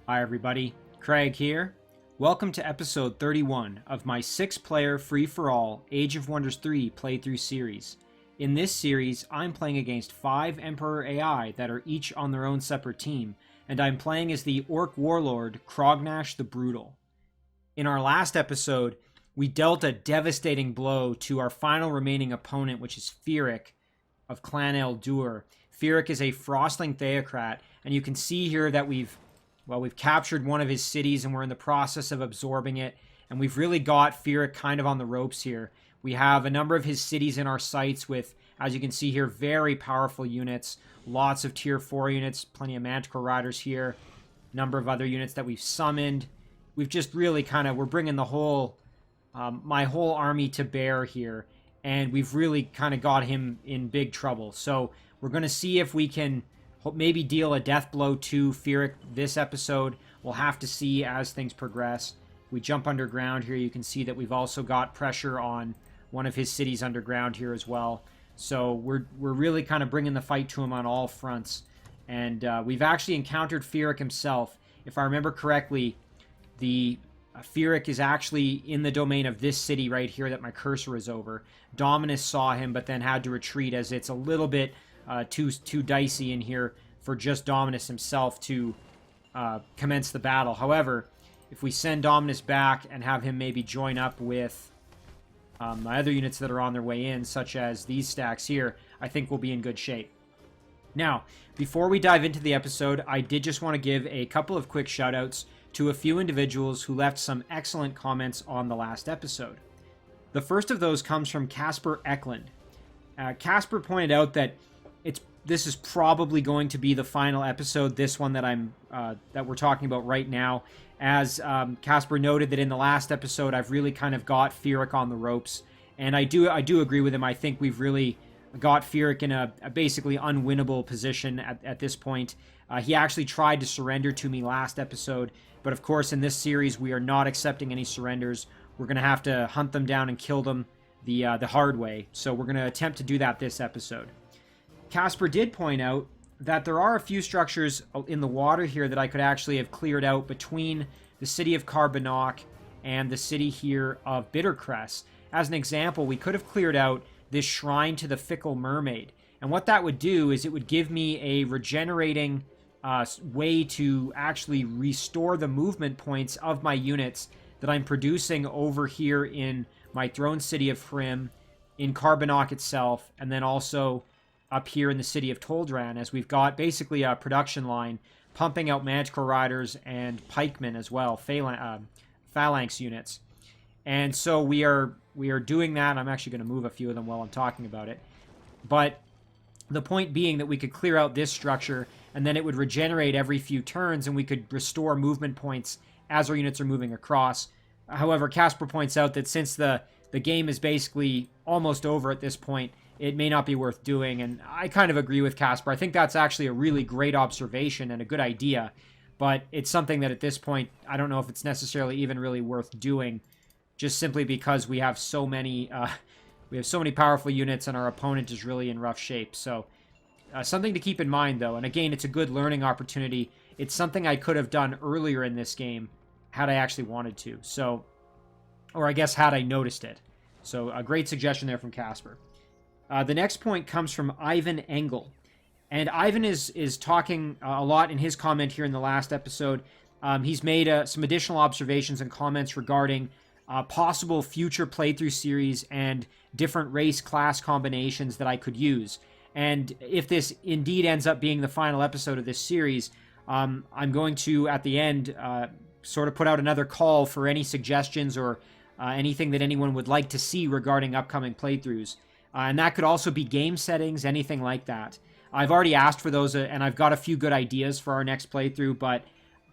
Hi everybody, Craig here. Welcome to episode 31 of my 6-player free-for-all Age of Wonders 3 playthrough series. In this series, I'm playing against 5 Emperor AI that are each on their own separate team, and I'm playing as the Orc Warlord, Crognash the Brutal. In our last episode, we dealt a devastating blow to our final remaining opponent, which is Firic of Clan Eldur. Firic is a Frostling Theocrat, and you can see here that we've captured one of his cities and we're in the process of absorbing it. And we've really got Firic kind of on the ropes here. We have a number of his cities in our sights with, as you can see here, very powerful units. Lots of tier 4 units, plenty of Manticore Riders here. Number of other units that we've summoned. We've just really we're bringing the whole, my whole army to bear here. And we've really kind of got him in big trouble. So we're going to see if we can maybe deal a death blow to Firic this episode. We'll have to see as things progress. We jump underground here. You can see that we've also got pressure on one of his cities underground here as well. So we're really kind of bringing the fight to him on all fronts. And we've actually encountered Firic himself. If I remember correctly, the Firic is actually in the domain of this city right here that my cursor is over. Dominus saw him, but then had to retreat as it's a little bit too dicey in here for just Dominus himself to commence the battle. However, if we send Dominus back and have him maybe join up with my other units that are on their way in, such as these stacks here, I think we'll be in good shape. Now, before we dive into the episode, I did just want to give a couple of quick shoutouts to a few individuals who left some excellent comments on the last episode. The first of those comes from Casper Eklund. Casper pointed out that this is probably going to be the final episode, this one that we're talking about right now. As Casper noted that in the last episode, I've really kind of got Firic on the ropes, and I do agree with him. I think we've really got Firic in a basically unwinnable position at this point. He actually tried to surrender to me last episode, but of course in this series we are not accepting any surrenders. We're going to have to hunt them down and kill them the hard way, so we're going to attempt to do that this episode. Casper did point out that there are a few structures in the water here that I could actually have cleared out between the city of Carbonok and the city here of Bittercrest. As an example, we could have cleared out this shrine to the Fickle Mermaid. And what that would do is it would give me a regenerating way to actually restore the movement points of my units that I'm producing over here in my throne city of Hrim, in Carbonok itself, and then also up here in the city of Toldran, as we've got basically a production line pumping out Manticore Riders and Pikemen as well, Phalanx units. And so we are doing that. I'm actually going to move a few of them while I'm talking about it. But the point being that we could clear out this structure, and then it would regenerate every few turns, and we could restore movement points as our units are moving across. However, Casper points out that since the game is basically almost over at this point, it may not be worth doing, and I kind of agree with Casper. I think that's actually a really great observation and a good idea, but it's something that at this point, I don't know if it's necessarily even really worth doing, just simply because we have so many powerful units and our opponent is really in rough shape. So something to keep in mind, though, and again, it's a good learning opportunity. It's something I could have done earlier in this game had I actually wanted to, so, or I guess had I noticed it. So a great suggestion there from Casper. The next point comes from Ivan Engel. And Ivan is talking a lot in his comment here in the last episode. He's made some additional observations and comments regarding possible future playthrough series and different race class combinations that I could use. And if this indeed ends up being the final episode of this series, I'm going to, at the end, sort of put out another call for any suggestions or anything that anyone would like to see regarding upcoming playthroughs. And that could also be game settings, anything like that. I've already asked for those, and I've got a few good ideas for our next playthrough, but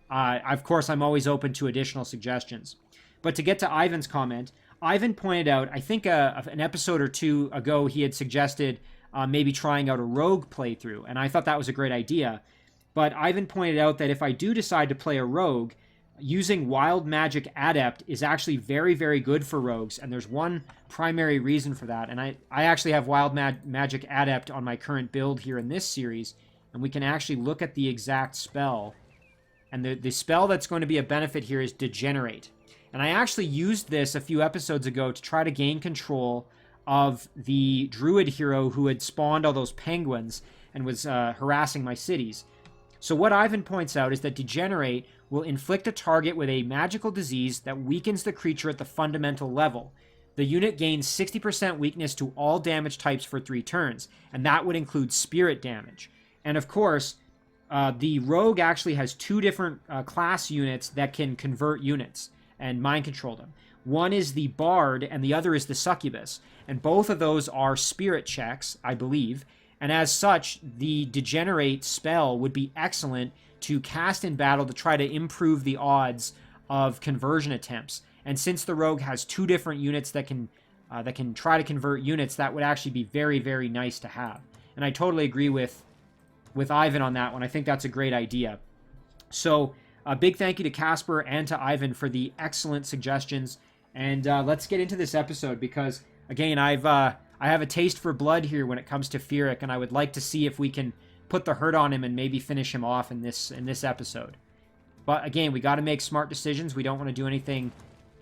of course I'm always open to additional suggestions. But to get to Ivan's comment, Ivan pointed out, I think an episode or two ago, he had suggested maybe trying out a rogue playthrough, and I thought that was a great idea. But Ivan pointed out that if I do decide to play a rogue, using Wild Magic Adept is actually very, very good for rogues, and there's one primary reason for that. And I actually have Wild Magic Adept on my current build here in this series, and we can actually look at the exact spell And the spell that's going to be a benefit here is Degenerate. And I actually used this a few episodes ago to try to gain control of the druid hero who had spawned all those penguins and was harassing my cities. So what Ivan points out is that Degenerate will inflict a target with a magical disease that weakens the creature at the fundamental level. The unit gains 60% weakness to all damage types for 3 turns, and that would include spirit damage. And of course, the rogue actually has 2 different class units that can convert units and mind control them. One is the bard and the other is the succubus, and both of those are spirit checks, I believe. And as such, the Degenerate spell would be excellent to cast in battle to try to improve the odds of conversion attempts. And since the rogue has 2 different units that can try to convert units, that would actually be very, very nice to have. And I totally agree with Ivan on that one. I think that's a great idea. So a big thank you to Casper and to Ivan for the excellent suggestions. And let's get into this episode because, again, I have a taste for blood here when it comes to Firic, and I would like to see if we can put the hurt on him and maybe finish him off in this episode. But again, we got to make smart decisions. We don't want to do anything.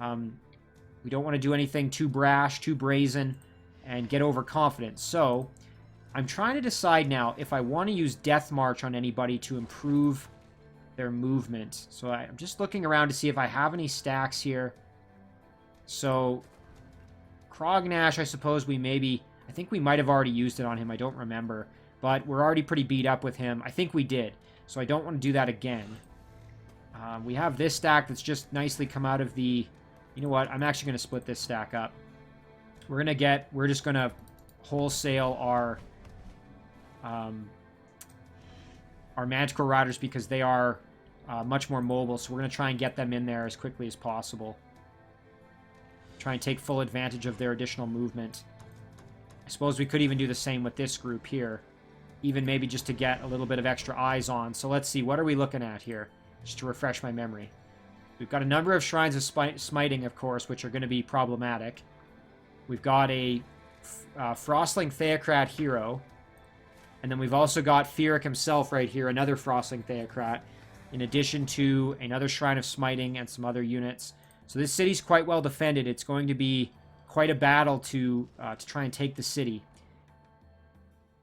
We don't want to do anything too brash, too brazen, and get overconfident. So I'm trying to decide now if I want to use Death March on anybody to improve their movement. So I'm just looking around to see if I have any stacks here. So Crognash, I suppose I think we might have already used it on him. I don't remember. But we're already pretty beat up with him. I think we did. So I don't want to do that again. We have this stack that's just nicely come out of the... You know what? I'm actually going to split this stack up. We're just going to wholesale our Magical Riders because they are much more mobile. So we're going to try and get them in there as quickly as possible. Try and take full advantage of their additional movement. I suppose we could even do the same with this group here. Even maybe just to get a little bit of extra eyes on. So let's see. What are we looking at here? Just to refresh my memory. We've got a number of Shrines of Smiting, of course, which are going to be problematic. We've got a Frostling Theocrat hero. And then we've also got Firic himself right here, another Frostling Theocrat, in addition to another Shrine of Smiting and some other units. So this city's quite well defended. It's going to be quite a battle to try and take the city.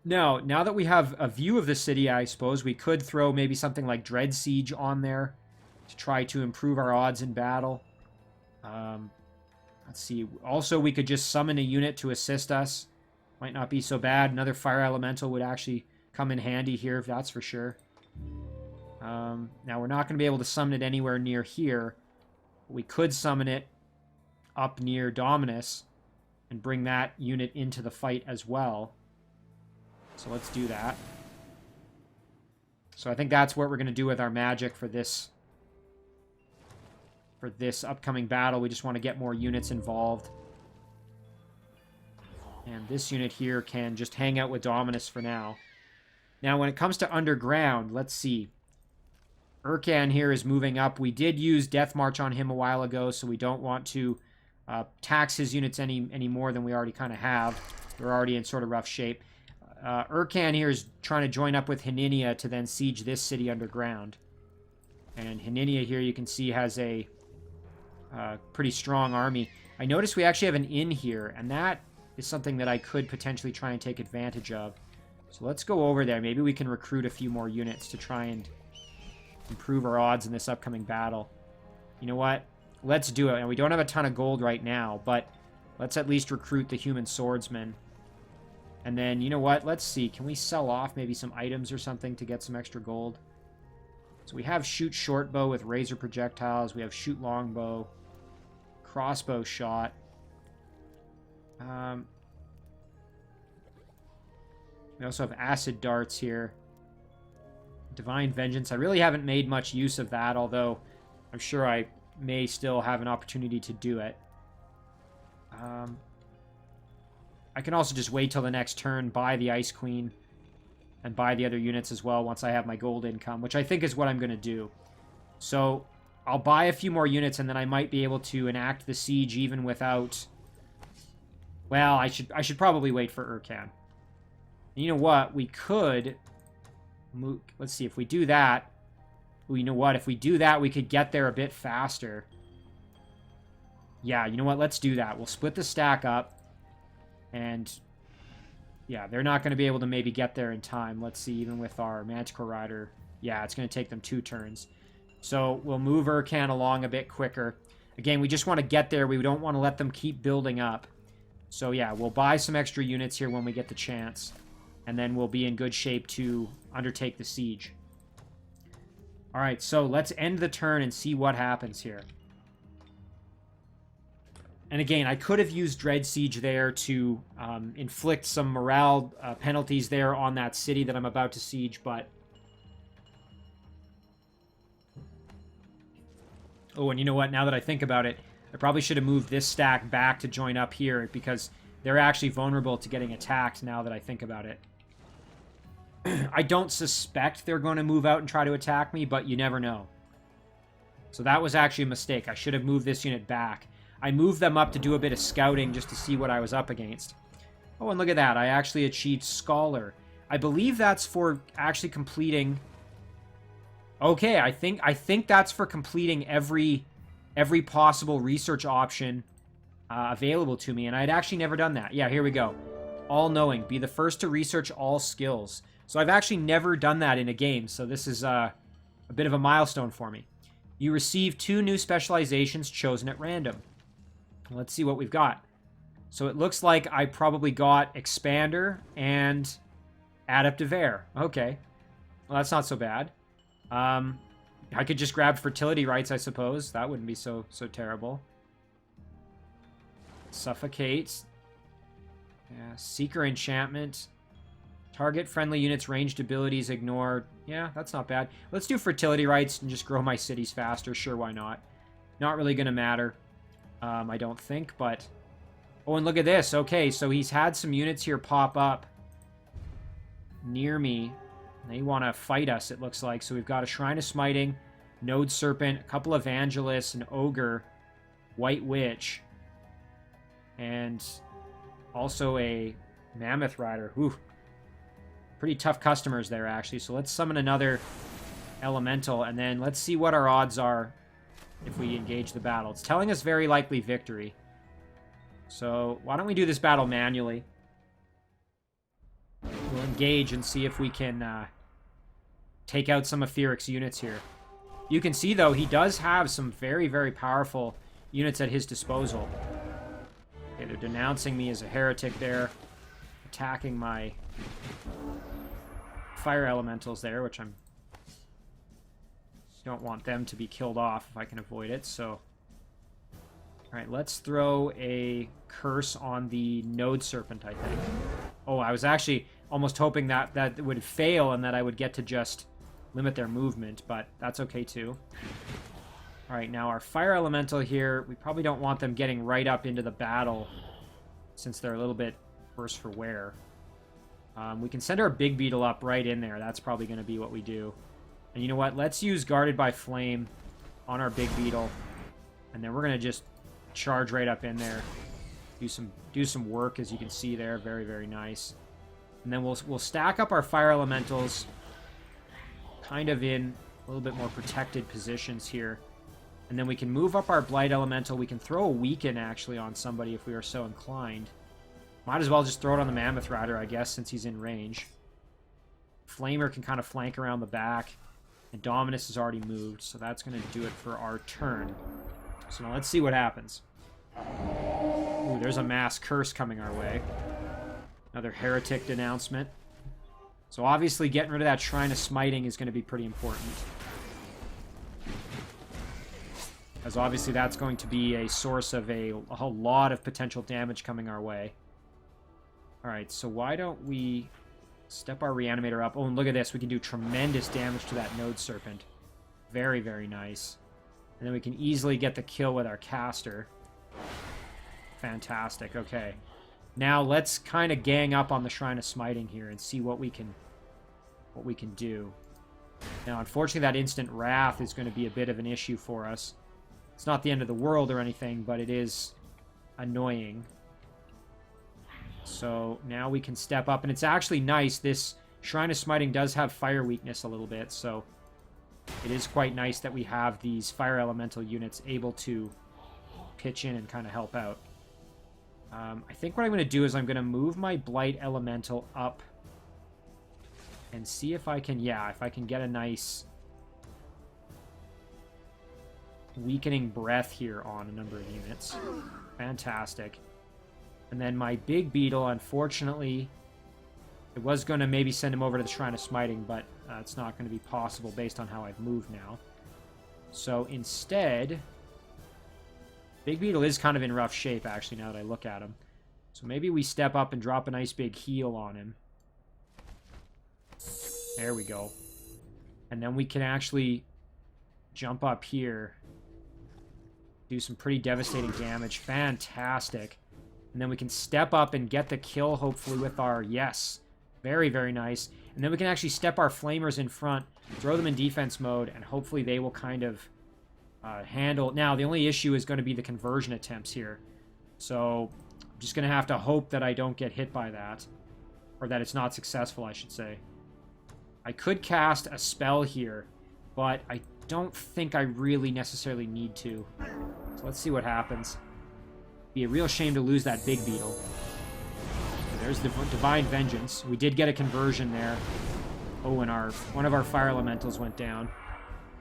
Now that we have a view of the city, I suppose we could throw maybe something like Dread Siege on there to try to improve our odds in battle. Let's see. Also, we could just summon a unit to assist us. Might not be so bad. Another Fire Elemental would actually come in handy here, that's for sure. Now, we're not going to be able to summon it anywhere near here. We could summon it up near Dominus and bring that unit into the fight as well. So let's do that. So I think that's what we're going to do with our magic for this upcoming battle. We just want to get more units involved. And this unit here can just hang out with Dominus for now. Now, when it comes to underground, let's see. Urkan here is moving up. We did use Death March on him a while ago, so we don't want to tax his units any more than we already kind of have. They're already in sort of rough shape. Urkan here is trying to join up with Haninia to then siege this city underground. And Haninia here, you can see, has a pretty strong army. I noticed we actually have an inn here, and that is something that I could potentially try and take advantage of. So let's go over there. Maybe we can recruit a few more units to try and improve our odds in this upcoming battle. You know what? Let's do it. And we don't have a ton of gold right now, but let's at least recruit the human swordsman. And then, you know what? Let's see. Can we sell off maybe some items or something to get some extra gold? So we have shoot short bow with razor projectiles. We have shoot longbow, crossbow shot. We also have acid darts here. Divine Vengeance. I really haven't made much use of that, although I'm sure I may still have an opportunity to do it. I can also just wait till the next turn, buy the Ice Queen, and buy the other units as well once I have my gold income, which I think is what I'm going to do. So I'll buy a few more units, and then I might be able to enact the siege even without... Well, I should probably wait for Urkan. You know what? We could... Let's see, if we do that, Ooh, you know what? If we do that, we could get there a bit faster. Yeah, you know what? Let's do that. We'll split the stack up. And yeah, they're not going to be able to maybe get there in time. Let's see, even with our Manticore Rider. Yeah, it's going to take them 2 turns. So we'll move Urkan along a bit quicker. Again, we just want to get there. We don't want to let them keep building up. So yeah, we'll buy some extra units here when we get the chance. And then we'll be in good shape to undertake the siege. Alright, so let's end the turn and see what happens here. And again, I could have used Dread Siege there to inflict some morale penalties there on that city that I'm about to siege, but... Oh, and you know what? Now that I think about it, I probably should have moved this stack back to join up here, because they're actually vulnerable to getting attacked now that I think about it. I don't suspect they're going to move out and try to attack me, but you never know. So that was actually a mistake. I should have moved this unit back. I moved them up to do a bit of scouting just to see what I was up against. Oh, and look at that. I actually achieved Scholar. I believe that's for actually completing... Okay, I think that's for completing every possible research option available to me, and I'd actually never done that. Yeah, here we go. All-knowing. Be the first to research all skills. So I've actually never done that in a game, so this is a bit of a milestone for me. You receive 2 new specializations chosen at random. Let's see what we've got. So it looks like I probably got Expander and Adept of Air. Okay. Well, that's not so bad. I could just grab Fertility Rights, I suppose. That wouldn't be so terrible. Suffocate. Yeah, Seeker Enchantment. Target friendly units' ranged abilities ignored. Yeah, that's not bad. Let's do Fertility Rights and just grow my cities faster. Sure, why not? Not really going to matter. I don't think, but... Oh, and look at this. Okay, so he's had some units here pop up near me. They want to fight us, it looks like. So we've got a Shrine of Smiting, Node Serpent, a couple of Evangelists, an Ogre, White Witch, and also a Mammoth Rider. Ooh. Pretty tough customers there, actually. So let's summon another Elemental, and then let's see what our odds are if we engage the battle. It's telling us very likely victory. So why don't we do this battle manually? We'll engage and see if we can take out some of Firic's units here. You can see, though, he does have some very, very powerful units at his disposal. Okay, they're denouncing me as a heretic there. Attacking my fire elementals there, which I'm... don't want them to be killed off if I can avoid it, so... Alright, let's throw a curse on the Node Serpent, I think. Oh, I was actually almost hoping that that would fail and that I would get to just limit their movement, but that's okay too. Alright, now our Fire Elemental here, we probably don't want them getting right up into the battle since they're a little bit worse for wear. We can send our Big Beetle up right in there. That's probably going to be what we do. And you know what? Let's use Guarded by Flame on our Big Beetle. And then we're going to just charge right up in there. Do some work, as you can see there. Very, very nice. And then we'll stack up our Fire Elementals kind of in a little bit more protected positions here. And then we can move up our Blight Elemental. We can throw a Weaken, actually, on somebody if we are so inclined. Might as well just throw it on the Mammoth Rider, I guess, since he's in range. Flamer can kind of flank around the back. And Dominus has already moved, so that's going to do it for our turn. So now let's see what happens. Ooh, there's a Mass Curse coming our way. Another Heretic Denouncement. So obviously getting rid of that Shrine of Smiting is going to be pretty important. As obviously that's going to be a source of a whole lot of potential damage coming our way. Alright, so why don't we step our Reanimator up? Oh, and look at this. We can do tremendous damage to that Node Serpent. Very, very nice. And then we can easily get the kill with our Caster. Fantastic. Okay. Now let's kind of gang up on the Shrine of Smiting here and see what we can do. Now, unfortunately, that Instant Wrath is going to be a bit of an issue for us. It's not the end of the world or anything, but it is annoying. So now we can step up, and it's actually nice. This Shrine of Smiting does have fire weakness a little bit, so it is quite nice that we have these fire elemental units able to pitch in and kind of help out. I think what I'm going to do is I'm going to move my Blight Elemental up and see if I can, yeah, if I can get a nice Weakening Breath here on a number of units. Fantastic. And then my Big Beetle, unfortunately, it was going to maybe send him over to the Shrine of Smiting, but it's not going to be possible based on how I've moved now. So instead, Big Beetle is kind of in rough shape, actually, now that I look at him. So maybe we step up and drop a nice big heal on him. There we go. And then we can actually jump up here, do some pretty devastating damage. Fantastic. And then we can step up and get the kill, hopefully, with our... Yes. Very, very nice. And then we can actually step our flamers in front, throw them in defense mode, and hopefully they will kind of handle... Now, the only issue is going to be the conversion attempts here. So, I'm just going to have to hope that I don't get hit by that. Or that it's not successful, I should say. I could cast a spell here, but I don't think I really necessarily need to. So let's see what happens. Be a real shame to lose that Big Beetle. So there's the Divine Vengeance. We did get a conversion there. Oh, and one of our fire elementals went down,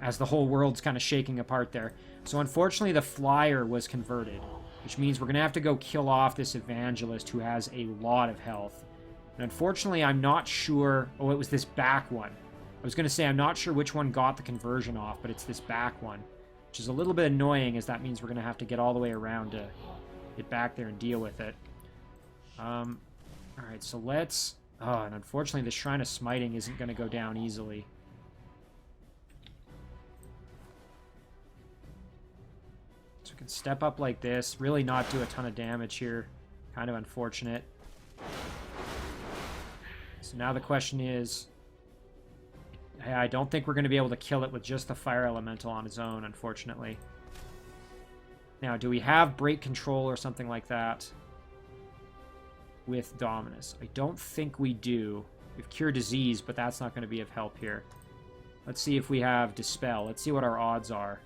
as the whole world's kind of shaking apart there. So unfortunately, the flyer was converted, which means we're going to have to go kill off this evangelist who has a lot of health. And unfortunately, I'm not sure... Oh, it was this back one. I was going to say I'm not sure which one got the conversion off, but it's this back one, which is a little bit annoying, as that means we're going to have to get all the way around to get back there and deal with it. Alright, so let's... Oh, and unfortunately, the Shrine of Smiting isn't going to go down easily. So we can step up like this, really not do a ton of damage here. Kind of unfortunate. So now the question is... I don't think we're going to be able to kill it with just the Fire Elemental on its own, unfortunately. Now, do we have Break Control or something like that with Dominus? I don't think we do. We have Cure Disease, but that's not going to be of help here. Let's see if we have Dispel. Let's see what our odds are.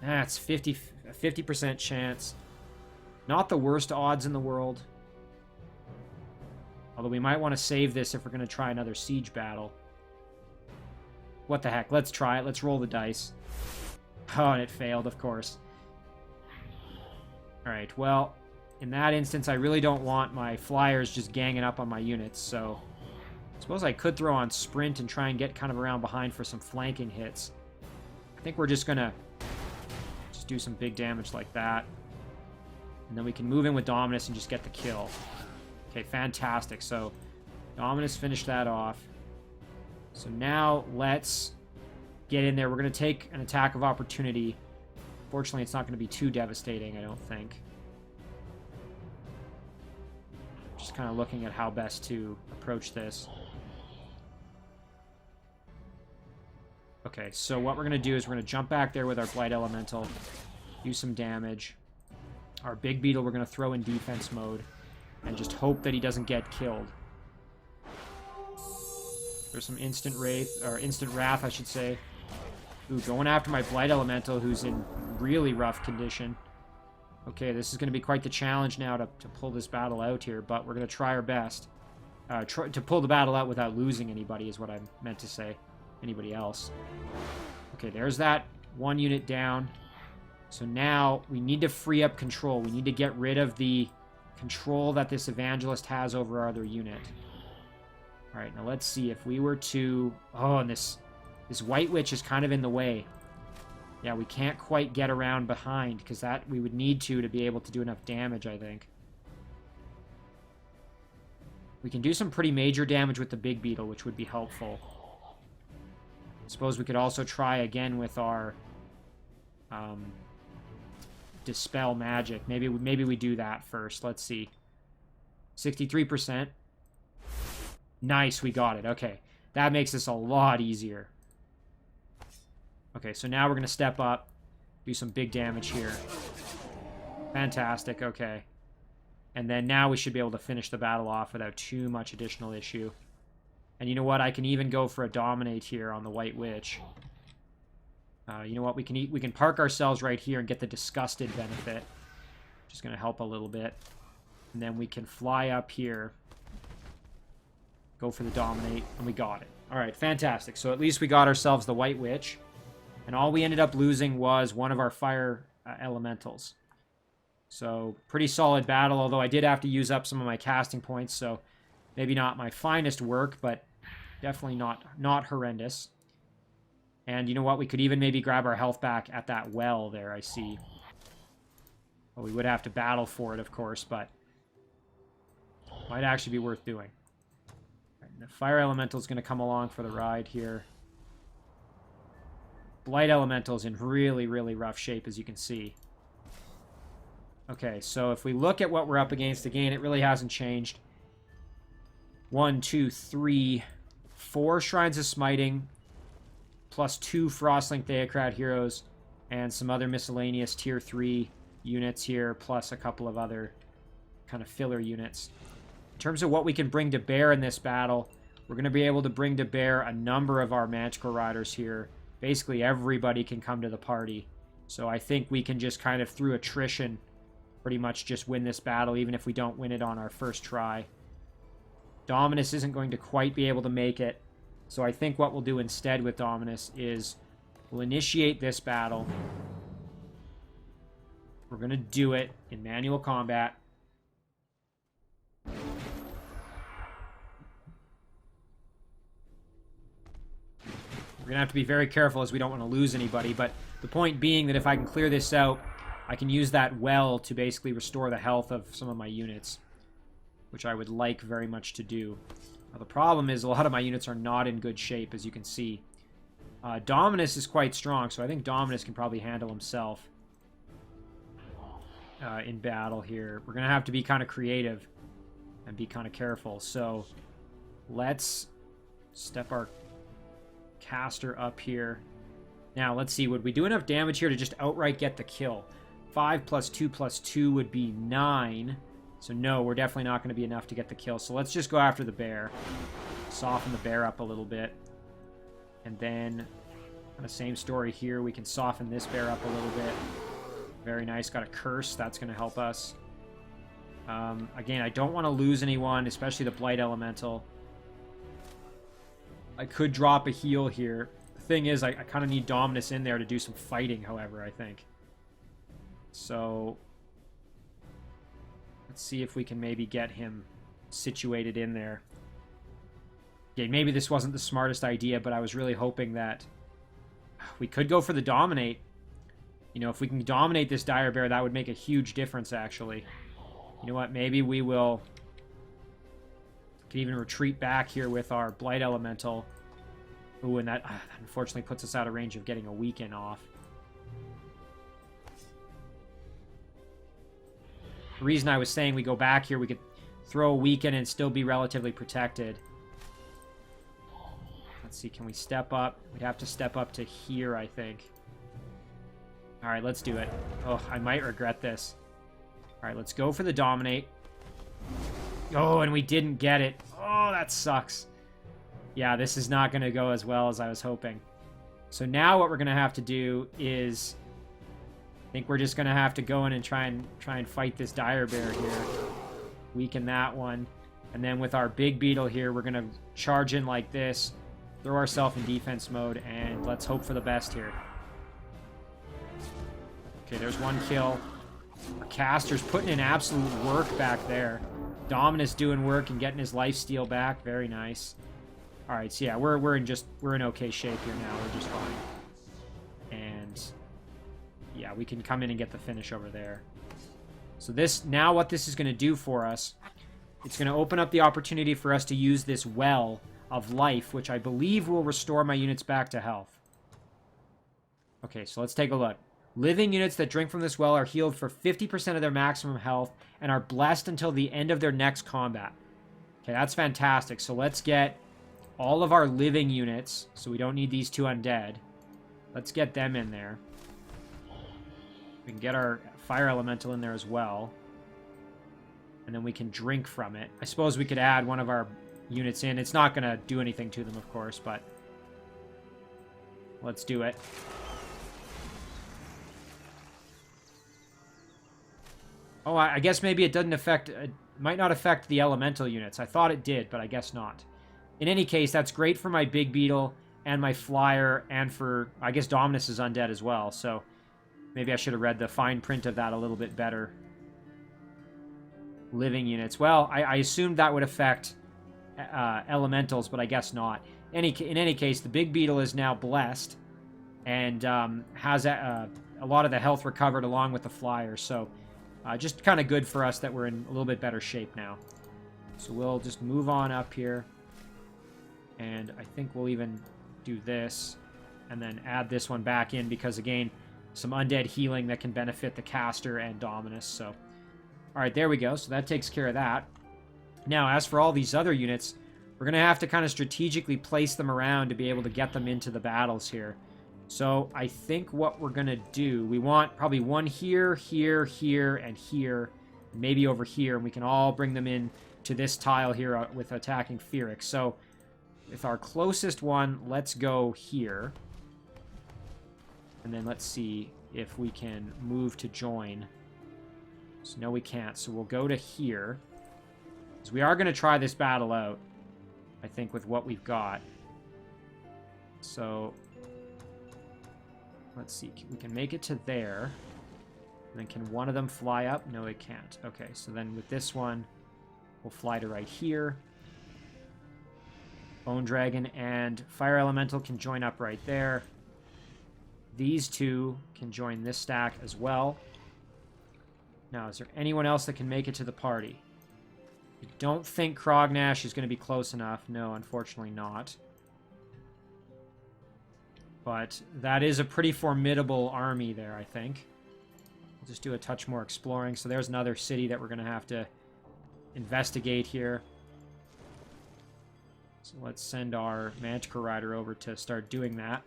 That's 50% chance. Not the worst odds in the world. Although we might want to save this if we're going to try another siege battle. What the heck? Let's try it. Let's roll the dice. Oh, and it failed, of course. Alright, well, in that instance, I really don't want my flyers just ganging up on my units, so... I suppose I could throw on Sprint and try and get kind of around behind for some flanking hits. I think we're just gonna... just do some big damage like that. And then we can move in with Dominus and just get the kill. Okay, fantastic. So, Dominus finished that off. So now, let's get in there. We're going to take an attack of opportunity. Fortunately, it's not going to be too devastating, I don't think. Just kind of looking at how best to approach this. Okay, so what we're going to do is we're going to jump back there with our Blight Elemental, do some damage. Our Big Beetle we're going to throw in defense mode, and just hope that he doesn't get killed. There's some instant wrath, or instant wrath, I should say. Ooh, going after my Blight Elemental, who's in really rough condition. Okay, this is going to be quite the challenge now to pull this battle out here, but we're going to try our best. To pull the battle out without losing anybody is what I meant to say. Anybody else. Okay, there's that one unit down. So now we need to free up control. We need to get rid of the control that this evangelist has over our other unit. Alright, now let's see if we were to... Oh, and this White Witch is kind of in the way. Yeah, we can't quite get around behind, because that we would need to be able to do enough damage, I think. We can do some pretty major damage with the Big Beetle, which would be helpful. I suppose we could also try again with our Dispel Magic. Maybe we do that first. Let's see. 63%. Nice, we got it. Okay, that makes this a lot easier. Okay, so now we're going to step up, do some big damage here. Fantastic, okay. And then now we should be able to finish the battle off without too much additional issue. And you know what? I can even go for a Dominate here on the White Witch. You know what? We can park ourselves right here and get the Disgusted benefit. Which is going to help a little bit. And then we can fly up here. Go for the Dominate. And we got it. Alright, fantastic. So at least we got ourselves the White Witch. And all we ended up losing was one of our fire elementals. So, pretty solid battle, although I did have to use up some of my casting points, so maybe not my finest work, but definitely not horrendous. And you know what? We could even maybe grab our health back at that well there, I see. Well, we would have to battle for it, of course, but might actually be worth doing. Right, the fire elemental is going to come along for the ride here. Blight elemental is in really, really rough shape, as you can see. Okay, so if we look at what we're up against, again, it really hasn't changed. 1, 2, 3, 4 Shrines of Smiting, plus 2 Frostlink Theocrat heroes, and some other miscellaneous tier 3 units here, plus a couple of other kind of filler units. In terms of what we can bring to bear in this battle, we're going to be able to bring to bear a number of our Manticore Riders here. Basically, everybody can come to the party. So I think we can just kind of, through attrition, pretty much just win this battle, even if we don't win it on our first try. Dominus isn't going to quite be able to make it. So I think what we'll do instead with Dominus is we'll initiate this battle. We're going to do it in manual combat. We're going to have to be very careful as we don't want to lose anybody, but the point being that if I can clear this out, I can use that well to basically restore the health of some of my units, which I would like very much to do. Now, the problem is a lot of my units are not in good shape, as you can see. Dominus is quite strong, so I think Dominus can probably handle himself in battle here. We're going to have to be kind of creative and be kind of careful. So let's step our caster up here. Now, let's see. Would we do enough damage here to just outright get the kill? 5 plus 2 plus 2 would be 9. So no, we're definitely not going to be enough to get the kill. So let's just go after the bear. Soften the bear up a little bit. And then, kind of same story here. We can soften this bear up a little bit. Very nice. Got a curse. That's going to help us. Again, I don't want to lose anyone, especially the Blight Elemental. I could drop a heal here. The thing is, I kind of need Dominus in there to do some fighting, however, I think. So let's see if we can maybe get him situated in there. Okay, maybe this wasn't the smartest idea, but I was really hoping that we could go for the Dominate. You know, if we can dominate this Dire Bear, that would make a huge difference, actually. You know what? Maybe we will... can even retreat back here with our Blight Elemental. Ooh, and that unfortunately puts us out of range of getting a weaken off. The reason I was saying we go back here, we could throw a weaken and still be relatively protected. Let's see, can we step up? We'd have to step up to here, I think. Alright, let's do it. Oh, I might regret this. Alright, let's go for the Dominate. Oh, and we didn't get it. Oh, that sucks. Yeah, this is not going to go as well as I was hoping. So now what we're going to have to do is... I think we're just going to have to go in and try and fight this Dire Bear here. Weaken that one. And then with our big beetle here, we're going to charge in like this. Throw ourselves in defense mode, and let's hope for the best here. Okay, there's one kill. Our caster's putting in absolute work back there. Dominus doing work and getting his lifesteal back. Very nice. Alright, so yeah, we're in okay shape here now. We're just fine. And yeah, we can come in and get the finish over there. So this, now what this is going to do for us, it's going to open up the opportunity for us to use this well of life, which I believe will restore my units back to health. Okay, so let's take a look. Living units that drink from this well are healed for 50% of their maximum health and are blessed until the end of their next combat. Okay, that's fantastic. So let's get all of our living units, so we don't need these 2 undead. Let's get them in there. We can get our fire elemental in there as well. And then we can drink from it. I suppose we could add one of our units in. It's not going to do anything to them, of course, but let's do it. Oh, I guess maybe it doesn't affect... might not affect the elemental units. I thought it did, but I guess not. In any case, that's great for my big beetle and my flyer, and for... I guess Dominus is undead as well, so... Maybe I should have read the fine print of that a little bit better. Living units. Well, I assumed that would affect elementals, but I guess not. In any case, the big beetle is now blessed and has a lot of the health recovered along with the flyer. So just kind of good for us that we're in a little bit better shape now. So we'll just move on up here. And I think we'll even do this and then add this one back in because, again, some undead healing that can benefit the caster and Dominus. So, all right, there we go. So that takes care of that. Now, as for all these other units, we're going to have to kind of strategically place them around to be able to get them into the battles here. So I think what we're going to do, we want probably one here, here, here, and here, maybe over here, and we can all bring them in to this tile here with attacking Firic. So with our closest one, let's go here. And then let's see if we can move to join. So no, we can't. So we'll go to here. So we are going to try this battle out, I think, with what we've got. So let's see. We can make it to there. And then can one of them fly up? No, it can't. Okay, so then with this one, we'll fly to right here. Bone Dragon and Fire Elemental can join up right there. These two can join this stack as well. Now, is there anyone else that can make it to the party? I don't think Crognash is going to be close enough. No, unfortunately not. But that is a pretty formidable army there, I think. We'll just do a touch more exploring. So there's another city that we're going to have to investigate here. So let's send our Manticore Rider over to start doing that.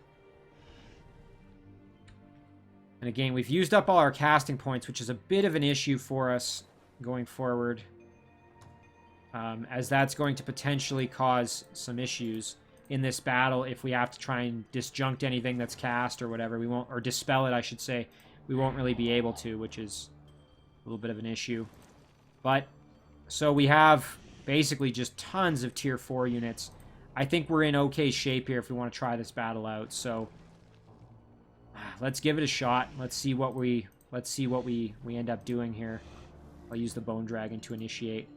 And again, we've used up all our casting points, which is a bit of an issue for us going forward, as that's going to potentially cause some issues in this battle if we have to try and disjunct anything that's cast or whatever. We won't, or dispel it, I should say. We won't really be able to, which is a little bit of an issue. But, so we have basically just tons of tier 4 units. I think we're in okay shape here if we want to try this battle out, so... let's give it a shot. Let's see what we end up doing here. I'll use the Bone Dragon to initiate.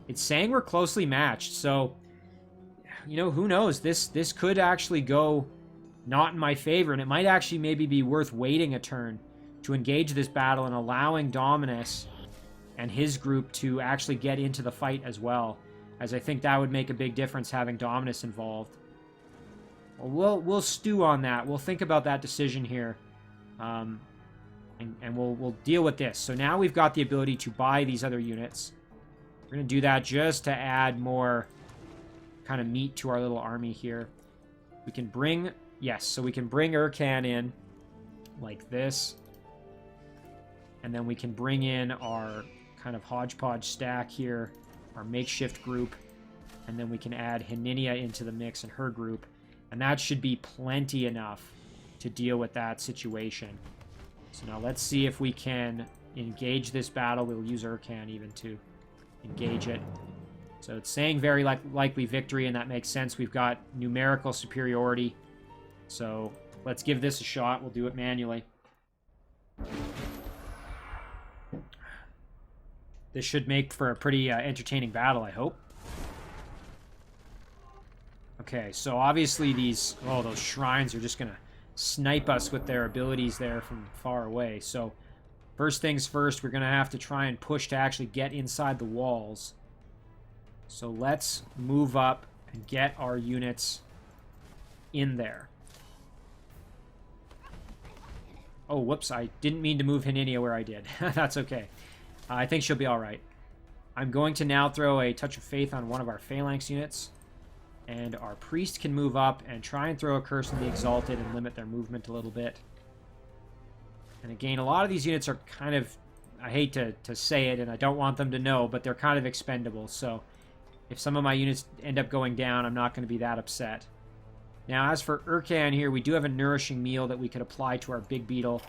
It's saying we're closely matched, so you know, who knows? This could actually go not in my favor, and it might actually maybe be worth waiting a turn to engage this battle and allowing Dominus and his group to actually get into the fight as well, as I think that would make a big difference having Dominus involved. We'll stew on that. We'll think about that decision here, and we'll deal with this. So now we've got the ability to buy these other units. We're going to do that just to add more kind of meat to our little army here. We can bring... Yes, so we can bring Urkan in like this. And then we can bring in our kind of hodgepodge stack here, our makeshift group. And then we can add Heninia into the mix and her group. And that should be plenty enough to deal with that situation. So now let's see if we can engage this battle. We'll use Urkan even to engage it. So it's saying very likely victory, and that makes sense. We've got numerical superiority. So let's give this a shot. We'll do it manually. This should make for a pretty entertaining battle, I hope. Okay, so obviously these... Oh, those shrines are just going to snipe us with their abilities there from far away. So first things first, we're going to have to try and push to actually get inside the walls. So let's move up and get our units in there. Oh, whoops, I didn't mean to move Heninia where I did. That's okay. I think she'll be alright. I'm going to now throw a Touch of Faith on one of our Phalanx units. And our Priest can move up and try and throw a Curse on the Exalted and limit their movement a little bit. And again, a lot of these units are kind of... I hate to say it, and I don't want them to know, but they're kind of expendable. So if some of my units end up going down, I'm not going to be that upset. Now, as for Urkan here, we do have a nourishing meal that we could apply to our big beetle,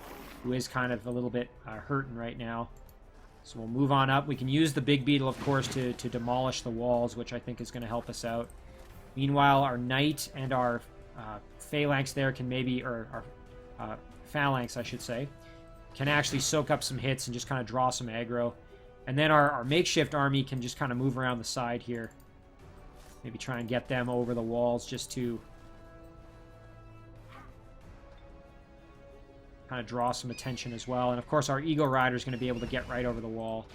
who is kind of a little bit hurting right now. So we'll move on up. We can use the big beetle, of course, to demolish the walls, which I think is going to help us out. Meanwhile, our knight and our phalanx there can maybe, or our phalanx, I should say, can actually soak up some hits and just kind of draw some aggro. And then our makeshift army can just kind of move around the side here. Maybe try and get them over the walls just to kind of draw some attention as well. And of course our Eagle Rider is going to be able to get right over the wall.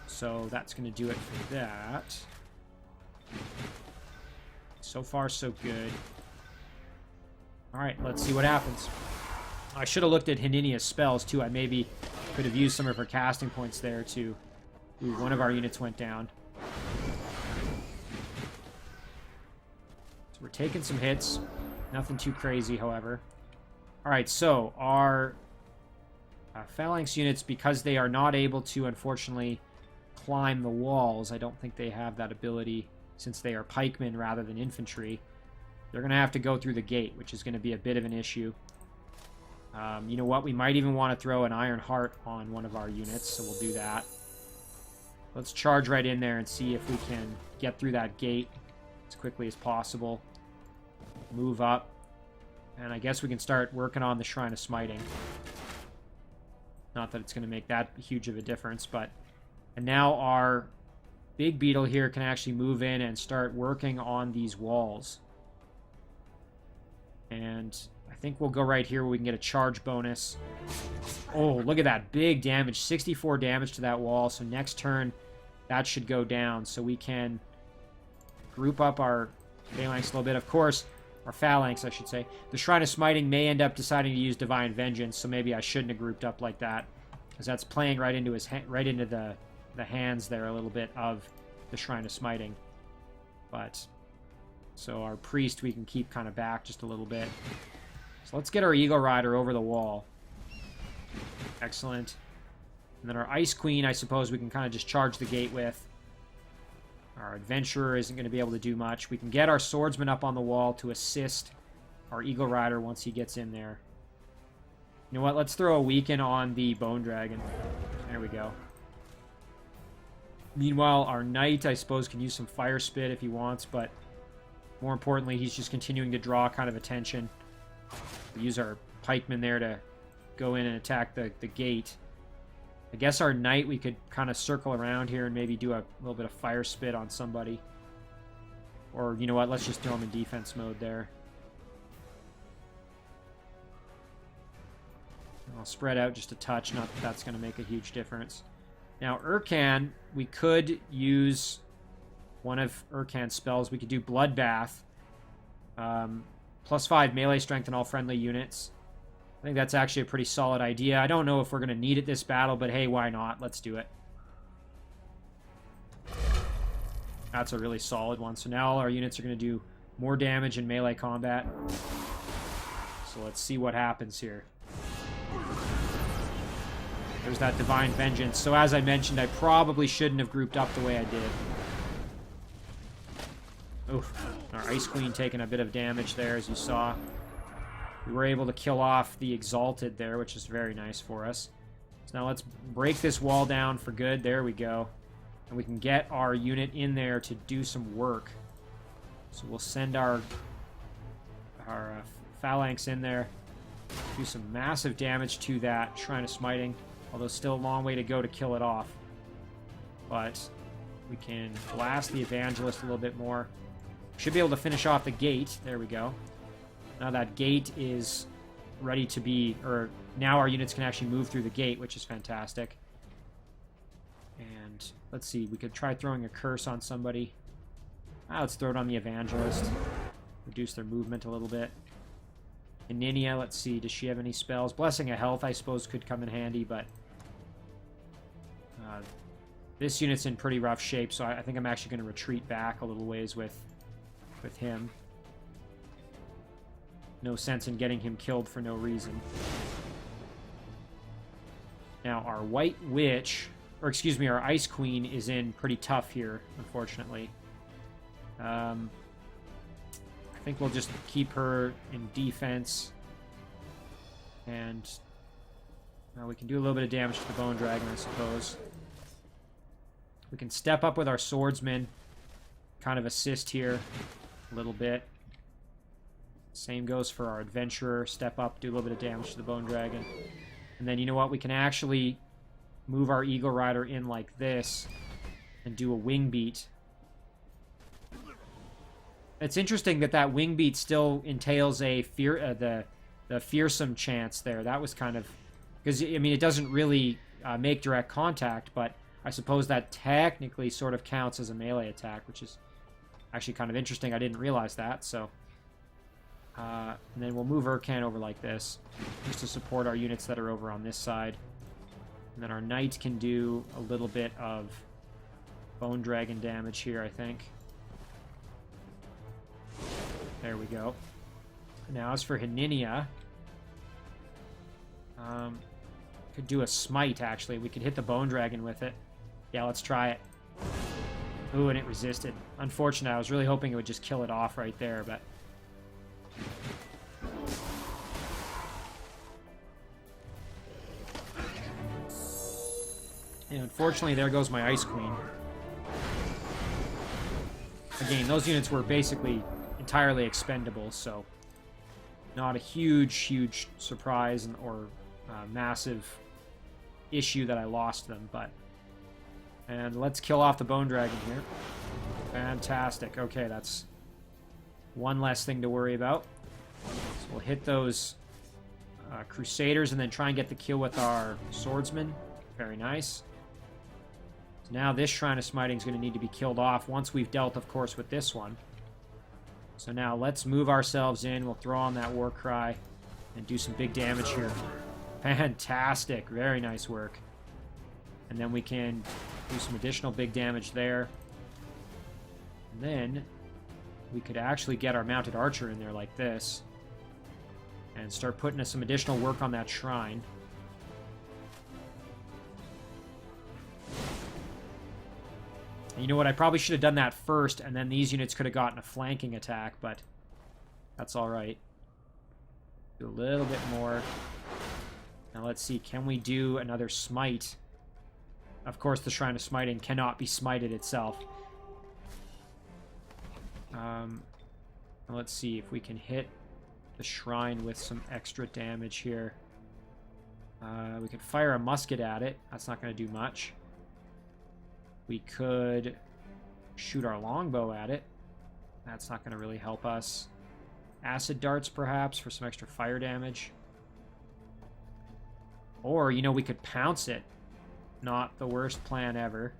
So that's going to do it for that. So far so good. Alright, let's see what happens. I should have looked at Haninia's spells too. I maybe could have used some of her casting points there too. Ooh, one of our units went down. So we're taking some hits. Nothing too crazy, however. Alright, so our phalanx units, because they are not able to, unfortunately, climb the walls, I don't think they have that ability since they are pikemen rather than infantry. They're going to have to go through the gate, which is going to be a bit of an issue. You know what? We might even want to throw an Iron Heart on one of our units, so we'll do that. Let's charge right in there and see if we can get through that gate as quickly as possible. Move up. And I guess we can start working on the Shrine of Smiting. Not that it's going to make that huge of a difference, but... And now our big beetle here can actually move in and start working on these walls. And I think we'll go right here where we can get a charge bonus. Oh, look at that. Big damage. 64 damage to that wall. So next turn, that should go down. So we can group up our phalanx a little bit. Of course, our phalanx, I should say. The Shrine of Smiting may end up deciding to use Divine Vengeance, so maybe I shouldn't have grouped up like that. Because that's playing right into his right into the hands there a little bit of the Shrine of Smiting. But... So our priest we can keep kind of back just a little bit. So let's get our Eagle Rider over the wall. Excellent. And then our Ice Queen, I suppose we can kind of just charge the gate with. Our Adventurer isn't going to be able to do much. We can get our Swordsman up on the wall to assist our Eagle Rider once he gets in there. You know what? Let's throw a weaken on the Bone Dragon. There we go. Meanwhile, our Knight, I suppose, can use some Fire Spit if he wants, but... More importantly, he's just continuing to draw kind of attention. We use our pikemen there to go in and attack the gate. I guess our knight, we could kind of circle around here and maybe do a little bit of fire spit on somebody. Or, you know what, let's just throw him in defense mode there. I'll spread out just a touch, not that that's going to make a huge difference. Now, Urkan, we could use... one of Urkan's spells. We could do Bloodbath. +5 melee strength in all friendly units. I think that's actually a pretty solid idea. I don't know if we're going to need it this battle, but hey, why not? Let's do it. That's a really solid one. So now all our units are going to do more damage in melee combat. So let's see what happens here. There's that Divine Vengeance. So as I mentioned, I probably shouldn't have grouped up the way I did. Oof. Our Ice Queen taking a bit of damage there, as you saw. We were able to kill off the Exalted there, which is very nice for us. So now let's break this wall down for good. There we go. And we can get our unit in there to do some work. So we'll send our phalanx in there. Do some massive damage to that Shrine of Smiting. Although still a long way to go to kill it off. But we can blast the Evangelist a little bit more. Should be able to finish off the gate. There we go. Now that gate is ready to be... Or now our units can actually move through the gate, which is fantastic. And let's see. We could try throwing a curse on somebody. Let's throw it on the Evangelist. Reduce their movement a little bit. And Ninia, let's see. Does she have any spells? Blessing of Health, I suppose, could come in handy, but... this unit's in pretty rough shape, so I think I'm actually going to retreat back a little ways with him. No sense in getting him killed for no reason. Now, our White Witch, or excuse me, our Ice Queen is in pretty tough here, unfortunately. I I think we'll just keep her in defense. And we can do a little bit of damage to the Bone Dragon, I suppose. We can step up with our swordsman. Kind of assist here a little bit. Same goes for our adventurer. Step up, do a little bit of damage to the Bone Dragon. And then, you know what? We can actually move our Eagle Rider in like this and do a wing beat. It's interesting that that wing beat still entails a the fearsome chance there. That was kind of... Because, I mean, it doesn't really make direct contact, but I suppose that technically sort of counts as a melee attack, which is actually kind of interesting. I didn't realize that, so... and then we'll move Urkan over like this, just to support our units that are over on this side. And then our Knight can do a little bit of Bone Dragon damage here, I think. There we go. Now, as for Heninia... could do a smite, actually. We could hit the Bone Dragon with it. Yeah, let's try it. Ooh, and it resisted. Unfortunate. I was really hoping it would just kill it off right there, but... And unfortunately, there goes my Ice Queen. Again, those units were basically entirely expendable, so... Not a huge surprise or massive issue that I lost them, but... And let's kill off the Bone Dragon here. Fantastic. Okay, that's one less thing to worry about. So we'll hit those Crusaders and then try and get the kill with our Swordsman. Very nice. So now this Shrine of Smiting is going to need to be killed off once we've dealt, of course, with this one. So now let's move ourselves in. We'll throw on that War Cry and do some big damage here. Fantastic. Very nice work. And then we can do some additional big damage there. And then we could actually get our Mounted Archer in there like this. And start putting some additional work on that shrine. And you know what? I probably should have done that first, and then these units could have gotten a flanking attack, but that's alright. Do a little bit more. Now let's see, can we do another smite? Of course, the Shrine of Smiting cannot be smited itself. Let's see if we can hit the shrine with some extra damage here. We could fire a musket at it. That's not going to do much. We could shoot our longbow at it. That's not going to really help us. Acid darts, perhaps, for some extra fire damage. Or, you know, we could pounce it. Not the worst plan ever.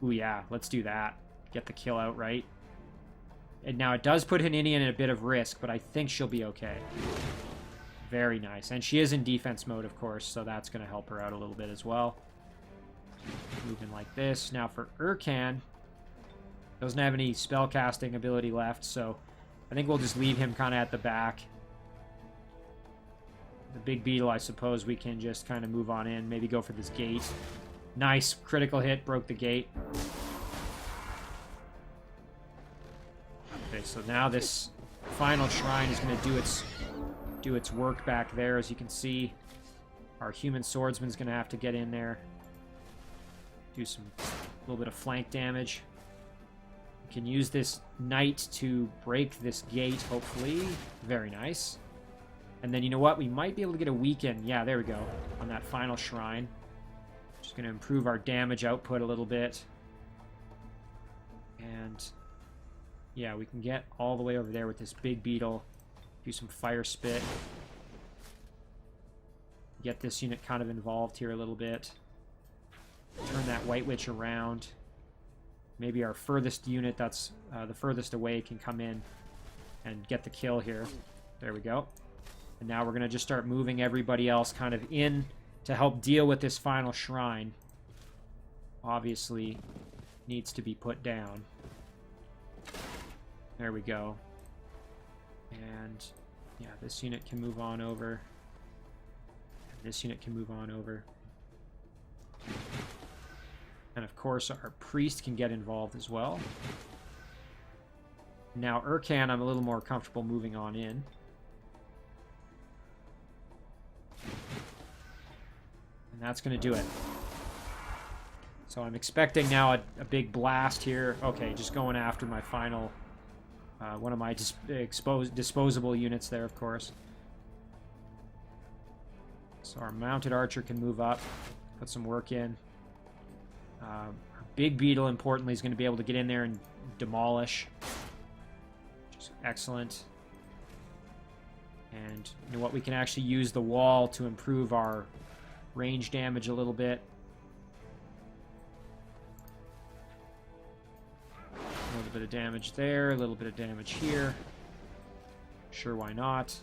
Ooh, yeah, let's do that. Get the kill out right. And now it does put Heninia in a bit of risk, but I think she'll be okay. Very nice. And she is in defense mode, of course, so that's going to help her out a little bit as well. Moving like this. Now for Urkan, doesn't have any spellcasting ability left, so I think we'll just leave him kind of at the back. The big beetle, I suppose we can just kind of move on in. Maybe go for this gate. Nice. Critical hit. Broke the gate. Okay, so now this final shrine is going to do its work back there. As you can see, our human swordsman's going to have to get in there. Do a little bit of flank damage. We can use this knight to break this gate, hopefully. Very nice. And then, you know what? We might be able to get a weaken. Yeah, there we go. On that final shrine. Just going to improve our damage output a little bit. And, yeah, we can get all the way over there with this big beetle. Do some fire spit. Get this unit kind of involved here a little bit. Turn that White Witch around. Maybe our furthest unit that's the furthest away can come in and get the kill here. There we go. And now we're going to just start moving everybody else kind of in to help deal with this final shrine. Obviously needs to be put down. There we go. And yeah, this unit can move on over. This unit can move on over. And of course, our priest can get involved as well. Now Urkan, I'm a little more comfortable moving on in. And that's going to do it. So I'm expecting now a big blast here. Okay, just going after my final... one of my disposable units there, of course. So our mounted archer can move up, put some work in. Our big beetle, importantly, is going to be able to get in there and demolish. Which is excellent. And you know what? We can actually use the wall to improve our range damage a little bit. A little bit of damage there, a little bit of damage here. Sure, why not?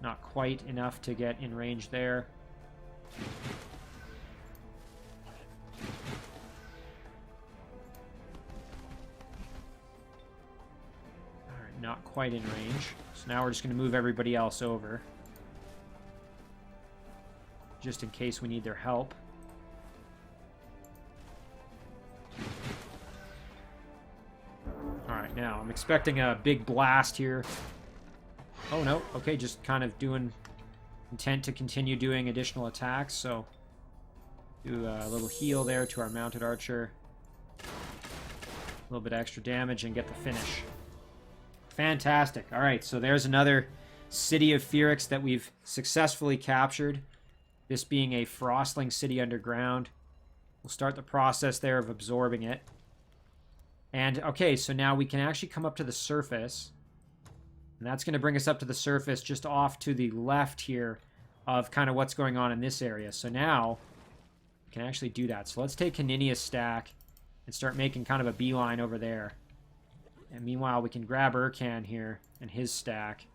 Not quite enough to get in range there. Alright, not quite in range. So now we're just going to move everybody else over. Just in case we need their help. Alright, now I'm expecting a big blast here. Oh no, okay, just kind of doing... intent to continue doing additional attacks, so... do a little heal there to our mounted archer. A little bit extra damage and get the finish. Fantastic. Alright, so there's another city of Firic that we've successfully captured. This being a Frostling city underground. We'll start the process there of absorbing it. And, okay, so now we can actually come up to the surface. And that's going to bring us up to the surface just off to the left here of kind of what's going on in this area. So now we can actually do that. So let's take Haninia's stack and start making kind of a beeline over there. And meanwhile, we can grab Urkan here and his stack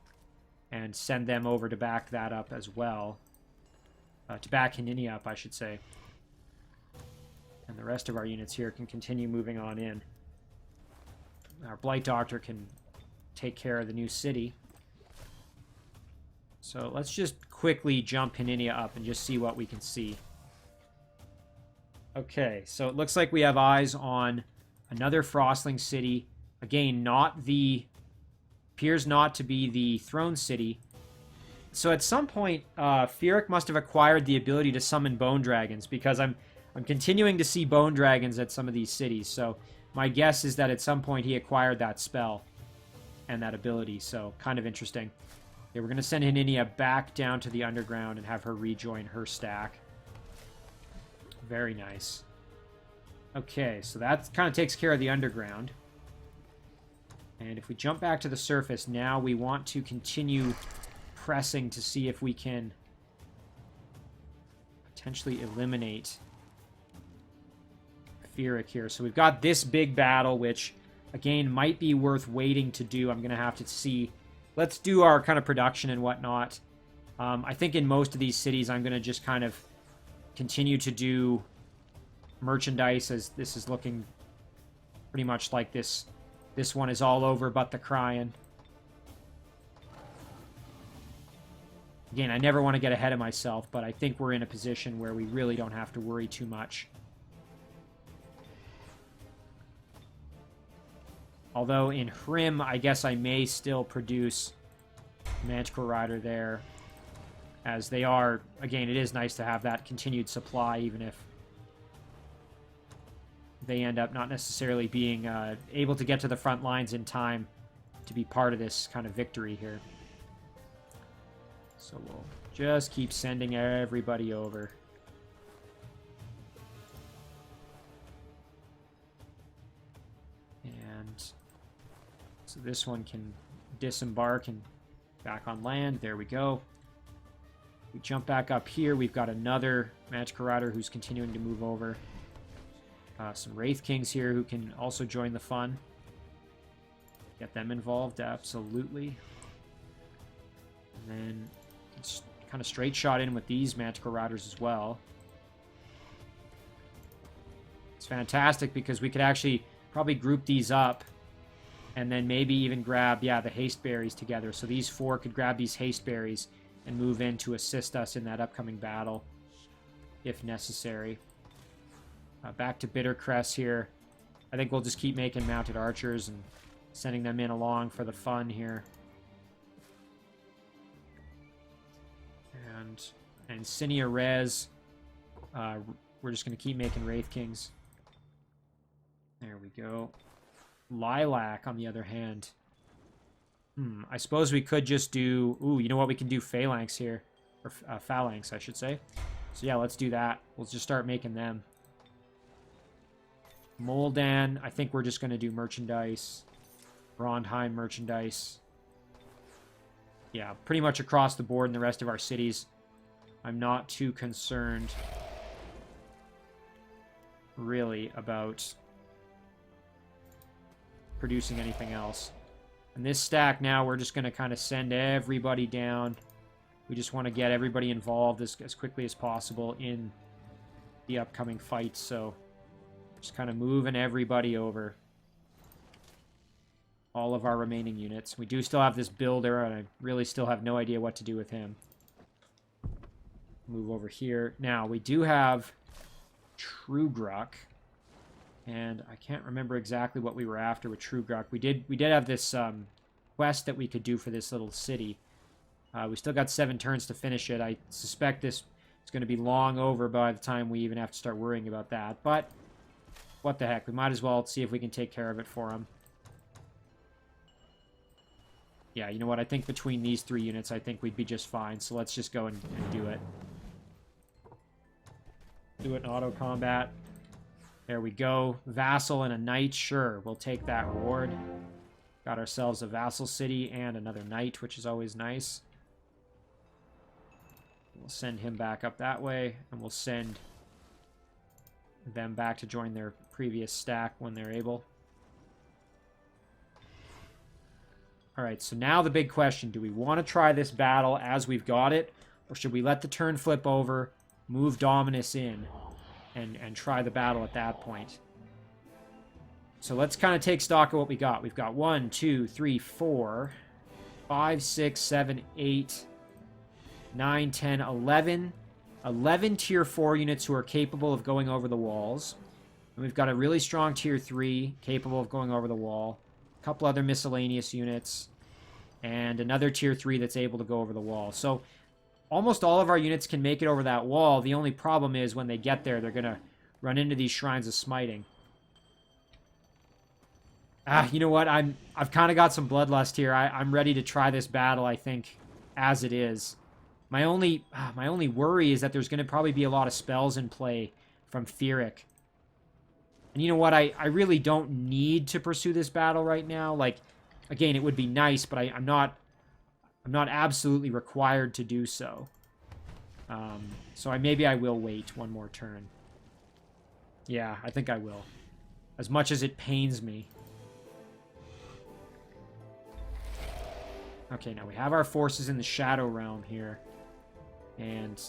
and send them over to back that up as well. To back Haninia up, I should say. And the rest of our units here can continue moving on in. Our Blight Doctor can take care of the new city. So let's just quickly jump Haninia up and just see what we can see. Okay, so it looks like we have eyes on another Frostling city. Again, not the... appears not to be the Throne City. So at some point, Firic must have acquired the ability to summon bone dragons, because I'm continuing to see bone dragons at some of these cities. So my guess is that at some point he acquired that spell and that ability. So kind of interesting. Okay, we're going to send Haninia back down to the underground and have her rejoin her stack. Very nice. Okay, so that kind of takes care of the underground. And if we jump back to the surface, now we want to continue pressing to see if we can potentially eliminate Firic here. So we've got this big battle, which, again, might be worth waiting to do. I'm going to have to see. Let's do our kind of production and whatnot. I think in most of these cities, I'm going to just kind of continue to do merchandise, as this is looking pretty much like this. This one is all over but the Cryan. Again, I never want to get ahead of myself, but I think we're in a position where we really don't have to worry too much. Although in Hrim, I guess I may still produce Manticore Rider there, as they are, again, it is nice to have that continued supply, even if they end up not necessarily being able to get to the front lines in time to be part of this kind of victory here. So we'll just keep sending everybody over. And so this one can disembark and back on land. There we go. We jump back up here. We've got another Manticore Rider who's continuing to move over. Some Wraith Kings here who can also join the fun. Get them involved, absolutely. And then it's kind of straight shot in with these Manticore Riders as well. It's fantastic because we could actually probably group these up and then maybe even grab, yeah, the haste berries together. So these four could grab these haste berries and move in to assist us in that upcoming battle if necessary. Back to Bittercrest here. I think we'll just keep making mounted archers and Sending them in along for the fun here. And Cinia Res. We're just going to keep making Wraith Kings. There we go. Lilac, on the other hand. I suppose we could just do... Ooh, you know what? We can do Phalanx here. Or Phalanx, I should say. So yeah, let's do that. We'll just start making them. Moldan, I think we're just going to do merchandise. Brondheim merchandise. Yeah, pretty much across the board in the rest of our cities. I'm not too concerned, really, about producing anything else. And this stack now, we're just going to kind of send everybody down. We just want to get everybody involved as quickly as possible in the upcoming fights. So just kind of moving everybody over. All of our remaining units. We do still have this builder, and I really still have no idea what to do with him. Move over here. Now, we do have Trugruk. And I can't remember exactly what we were after with Trugruk. We did have this quest that we could do for this little city. We still got 7 turns to finish it. I suspect this is going to be long over by the time we even have to start worrying about that. But, what the heck. We might as well see if we can take care of it for him. Yeah, you know what? I think between these 3 units, I think we'd be just fine. So let's just go and do it. Do it in auto combat. There we go. Vassal and a knight. Sure, we'll take that reward. Got ourselves a vassal city and another knight, which is always nice. We'll send him back up that way, and we'll send them back to join their previous stack when they're able. Alright, so now the big question. Do we want to try this battle as we've got it? Or should we let the turn flip over, move Dominus in, and try the battle at that point? So let's kind of take stock of what we got. We've got 1, 2, 3, 4, 5, 6, 7, 8, 9, 10, 11. 11 tier 4 units who are capable of going over the walls. And we've got a really strong tier 3 capable of going over the wall. A couple other miscellaneous units. And another tier 3 that's able to go over the wall. So almost all of our units can make it over that wall. The only problem is when they get there, they're going to run into these Shrines of Smiting. You know what? I've kind of got some bloodlust here. I'm ready to try this battle, I think, as it is. My only worry is that there's going to probably be a lot of spells in play from Firic. And you know what? I really don't need to pursue this battle right now. Like, again, it would be nice, but I'm not absolutely required to do so. So maybe I will wait one more turn. Yeah, I think I will. As much as it pains me. Okay, now we have our forces in the Shadow Realm here. And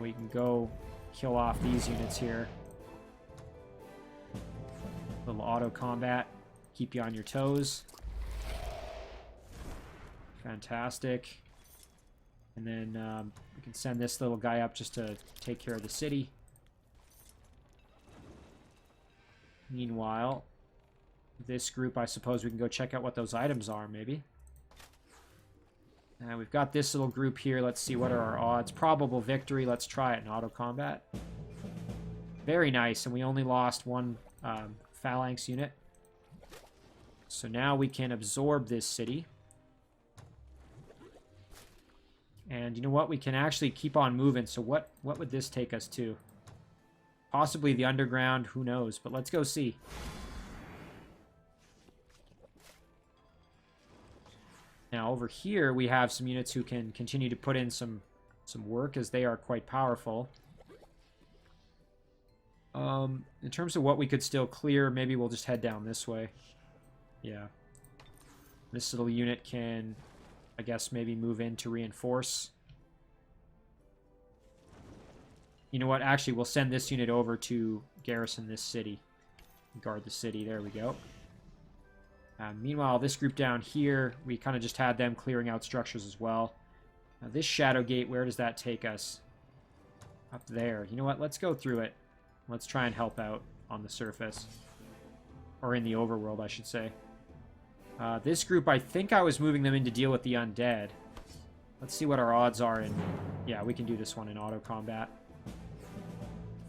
we can go kill off these units here. Little auto combat. Keep you on your toes. Fantastic. And then we can send this little guy up just to take care of the city. Meanwhile, this group, I suppose we can go check out what those items are, maybe. We've got this little group here. Let's see, what are our odds? Probable victory. Let's try it in auto combat. Very nice, and we only lost 1 phalanx unit. So now we can absorb this city. And you know what? We can actually keep on moving. So what would this take us to? Possibly the underground. Who knows? But let's go see. Now over here we have some units who can continue to put in some work, as they are quite powerful. In terms of what we could still clear, maybe we'll just head down this way. Yeah. This little unit can, I guess, maybe move in to reinforce. You know what? Actually, we'll send this unit over to garrison this city. Guard the city. There we go. Meanwhile, this group down here, we kind of just had them clearing out structures as well. Now, this Shadow Gate, where does that take us? Up there. You know what? Let's go through it. Let's try and help out on the surface. Or in the overworld, I should say. This group, I think I was moving them in to deal with the undead. Let's see what our odds are in... Yeah, we can do this one in auto combat.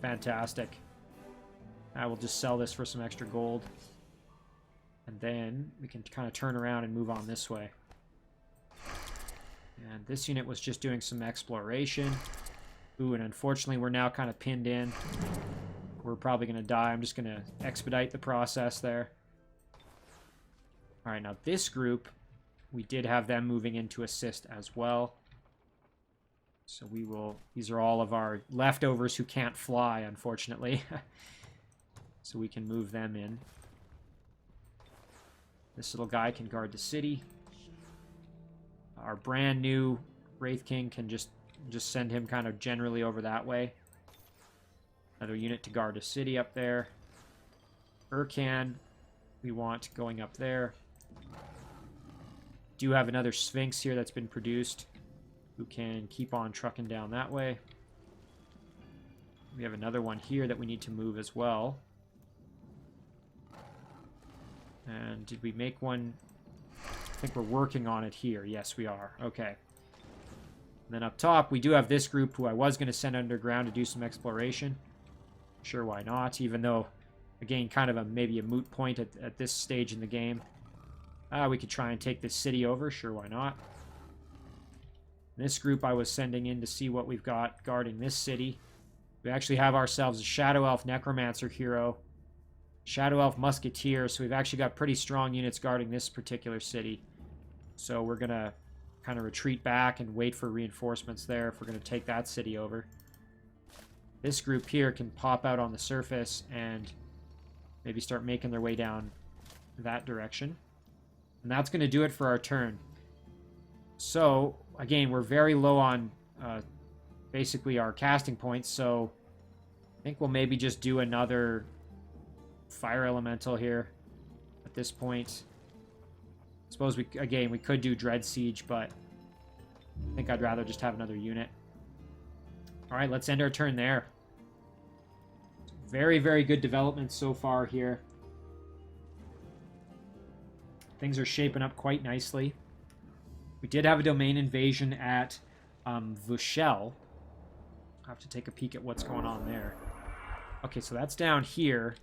Fantastic. I will just sell this for some extra gold. And then we can kind of turn around and move on this way. And this unit was just doing some exploration. Ooh, and unfortunately we're now kind of pinned in. We're probably going to die. I'm just going to expedite the process there. Alright, now this group, we did have them moving in to assist as well. So we will... These are all of our leftovers who can't fly, unfortunately. So we can move them in. This little guy can guard the city. Our brand new Wraith King can just send him kind of generally over that way. Another unit to guard a city up there. Urkan, we want going up there. Do have another Sphinx here that's been produced, who can keep on trucking down that way. We have another one here that we need to move as well. And did we make one? I think we're working on it here. Yes, we are. Okay. And then up top, we do have this group who I was going to send underground to do some exploration. Sure, why not? Even though, again, kind of maybe a moot point at this stage in the game. We could try and take this city over. Sure, why not? This group I was sending in to see what we've got guarding this city. We actually have ourselves a Shadow Elf Necromancer hero. Shadow Elf Musketeer, so we've actually got pretty strong units guarding this particular city. So we're going to kind of retreat back and wait for reinforcements there if we're going to take that city over. This group here can pop out on the surface and maybe start making their way down that direction. And that's going to do it for our turn. So, again, we're very low on basically our casting points, so I think we'll maybe just do another Fire Elemental here at this point. I suppose we could do Dread Siege, but I think I'd rather just have another unit. Alright, let's end our turn there. Very, very good development so far here. Things are shaping up quite nicely. We did have a domain invasion at Vushel. I'll have to take a peek at what's going on there. Okay, so that's down here.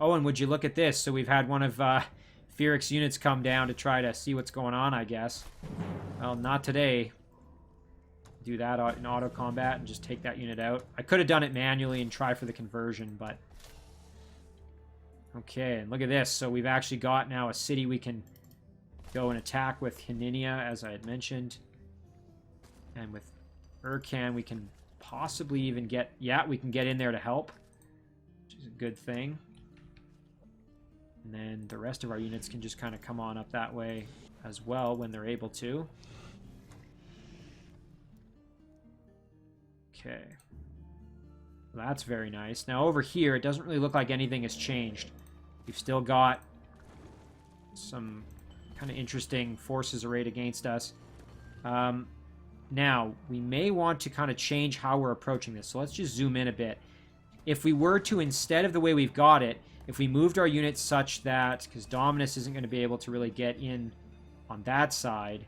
Oh, and would you look at this? So we've had one of Firic's units come down to try to see what's going on, I guess. Well, not today. Do that in auto combat and just take that unit out. I could have done it manually and try for the conversion, but... Okay, and look at this. So we've actually got now a city we can go and attack with Hininia, as I had mentioned. And with Urkan, we can possibly even get... Yeah, we can get in there to help, which is a good thing. And then the rest of our units can just kind of come on up that way as well when they're able to. Okay. Well, that's very nice. Now over here, it doesn't really look like anything has changed. We've still got some kind of interesting forces arrayed against us. Now, we may want to kind of change how we're approaching this. So let's just zoom in a bit. If we were to, instead of the way we've got it, if we moved our units such that, because Dominus isn't going to be able to really get in on that side,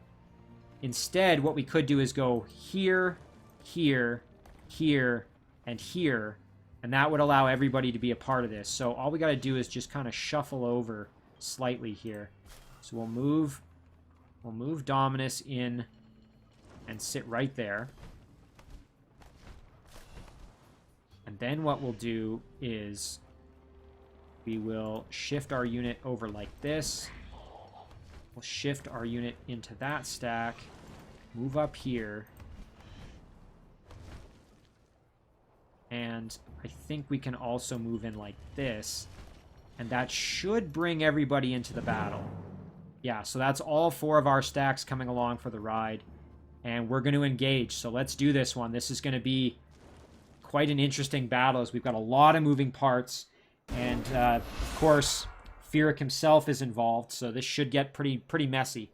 instead what we could do is go here, here, here, and here, and that would allow everybody to be a part of this. So all we got to do is just kind of shuffle over slightly here. So we'll move Dominus in and sit right there. And then what we'll do is we will shift our unit over like this. We'll shift our unit into that stack, move up here. And I think we can also move in like this. And that should bring everybody into the battle. Yeah, so that's all 4 of our stacks coming along for the ride. And we're going to engage. So let's do this one. This is going to be quite an interesting battle as we've got a lot of moving parts. And, of course, Firic himself is involved. So this should get pretty messy.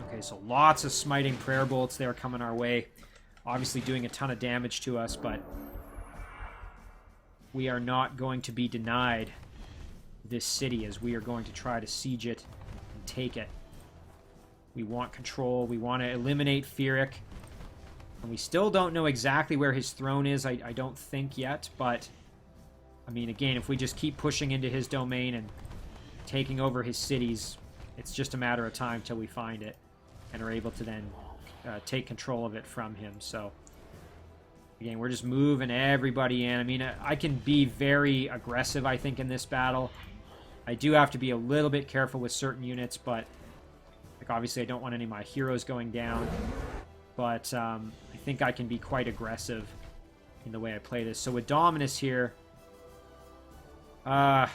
Okay, so lots of smiting prayer bolts there coming our way. obviously doing a ton of damage to us, but we are not going to be denied this city, as we are going to try to siege it and take it. We want control. We want to eliminate Firic. And we still don't know exactly where his throne is, I don't think yet, but I mean, again, if we just keep pushing into his domain and taking over his cities, it's just a matter of time till we find it and are able to then take control of it from him. So again, we're just moving everybody in. I mean, I can be very aggressive, I think, in this battle. I do have to be a little bit careful with certain units, but like obviously I don't want any of my heroes going down. But I think I can be quite aggressive in the way I play this. So with Dominus here, in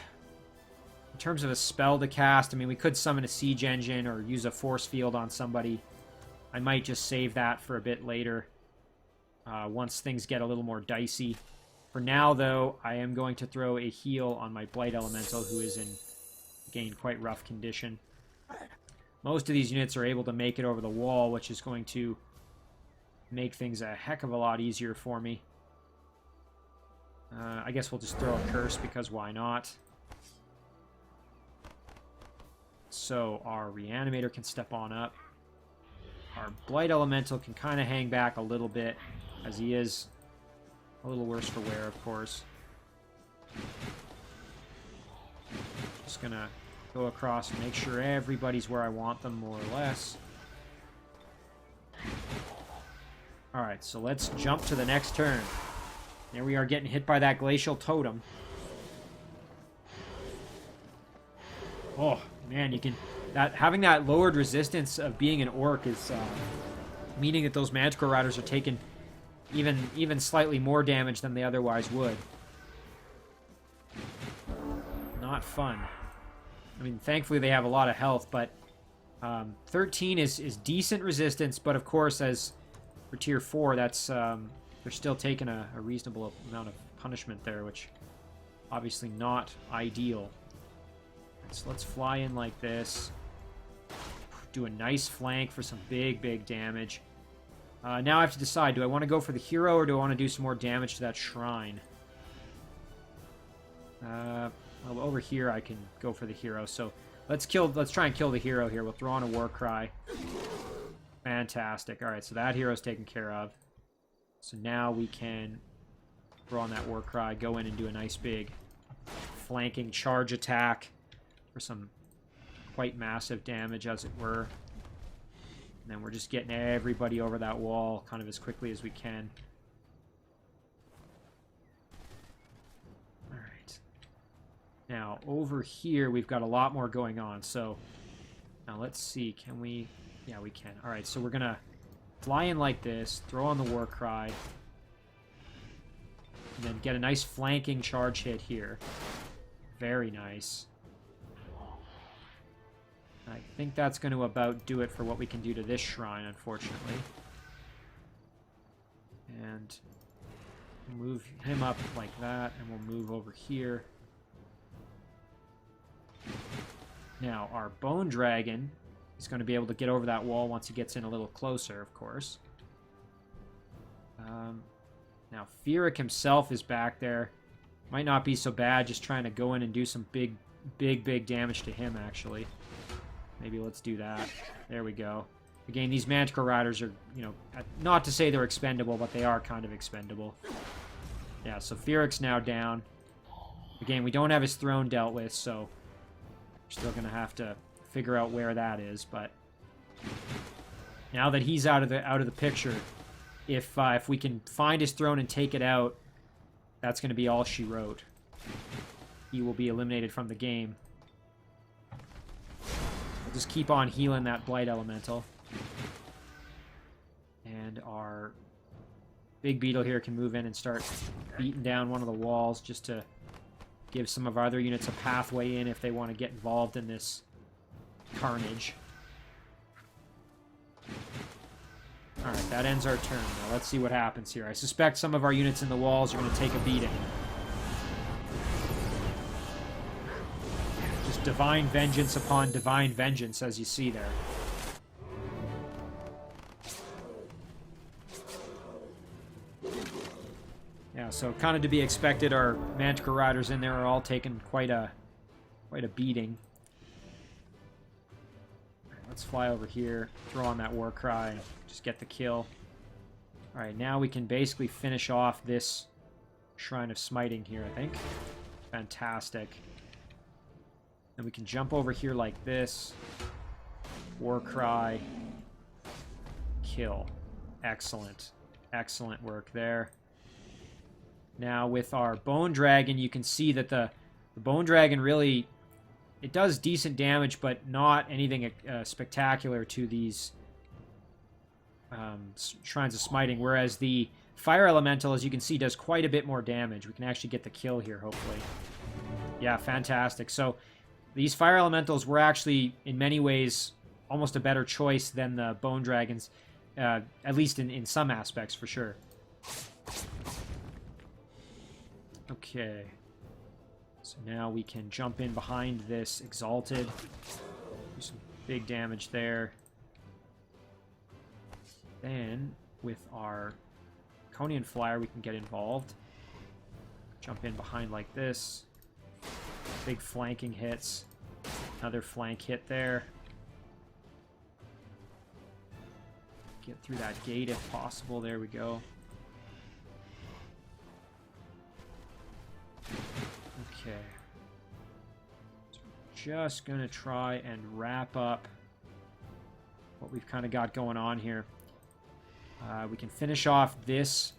terms of a spell to cast, I mean, we could summon a Siege Engine or use a Force Field on somebody. I might just save that for a bit later, once things get a little more dicey. For now, though, I am going to throw a heal on my Blight Elemental, who is in, again, quite rough condition. Most of these units are able to make it over the wall, which is going to make things a heck of a lot easier for me. I guess we'll just throw a curse, because why not? So our Reanimator can step on up. Our Blight Elemental can kind of hang back a little bit, as he is a little worse for wear, of course. Just gonna go across and make sure everybody's where I want them, more or less. Alright, so let's jump to the next turn. There we are, getting hit by that Glacial Totem. Oh, man, you can... having that lowered resistance of being an Orc is meaning that those Magical Riders are taking even slightly more damage than they otherwise would. Not fun. I mean, thankfully they have a lot of health, but 13 is decent resistance, but of course, as for tier 4, that's they're still taking a reasonable amount of punishment there, which obviously not ideal. So let's fly in like this. Do a nice flank for some big damage. Now I have to decide, do I want to go for the hero or do I want to do some more damage to that shrine? Well, over here I can go for the hero, so let's try and kill the hero here. We'll throw on a war cry. Fantastic. Alright, so that hero's taken care of. So now we can throw on that war cry, go in and do a nice big flanking charge attack for some quite massive damage, as it were. And then we're just getting everybody over that wall kind of as quickly as we can. Alright. Now, over here, we've got a lot more going on. So, now let's see. Can we... Yeah, we can. Alright, so we're going to fly in like this, throw on the war cry, and then get a nice flanking charge hit here. Very nice. I think that's going to about do it for what we can do to this shrine, unfortunately. And move him up like that, and we'll move over here. Now, our Bone Dragon is going to be able to get over that wall once he gets in a little closer, of course. Now, Firic himself is back there. Might not be so bad, just trying to go in and do some big damage to him, actually. Maybe let's do that. There we go. Again, these Magical Riders are, you know, not to say they're expendable, but they are kind of expendable. Yeah, so Firic's now down. Again, we don't have his throne dealt with, so we're still going to have to figure out where that is, but now that he's out of the picture, if we can find his throne and take it out, that's going to be all she wrote. He will be eliminated from the game. We'll just keep on healing that Blight Elemental. And our big beetle here can move in and start beating down one of the walls just to give some of our other units a pathway in if they want to get involved in this carnage. Alright, that ends our turn. Now let's see what happens here. I suspect some of our units in the walls are going to take a beating. Just divine vengeance upon divine vengeance, as you see there. So kind of to be expected, our Manticore Riders in there are all taking quite a beating. Right, let's fly over here, throw on that war cry, and just get the kill. Alright, now we can basically finish off this Shrine of Smiting here, I think. Fantastic. Then we can jump over here like this. War cry. Kill. Excellent. Excellent work there. Now with our Bone Dragon, you can see that the Bone Dragon really, it does decent damage, but not anything spectacular to these Shrines of Smiting, whereas the Fire Elemental, as you can see, does quite a bit more damage. We can actually get the kill here, hopefully. Yeah, fantastic. So these Fire Elementals were actually, in many ways, almost a better choice than the Bone Dragons, at least in some aspects, for sure. Okay. So now we can jump in behind this Exalted. Do some big damage there. Then, with our Draconian Flyer, we can get involved. Jump in behind like this. Big flanking hits. Another flank hit there. Get through that gate if possible. There we go. Okay. So just gonna try and wrap up what we've kind of got going on here. We can finish off this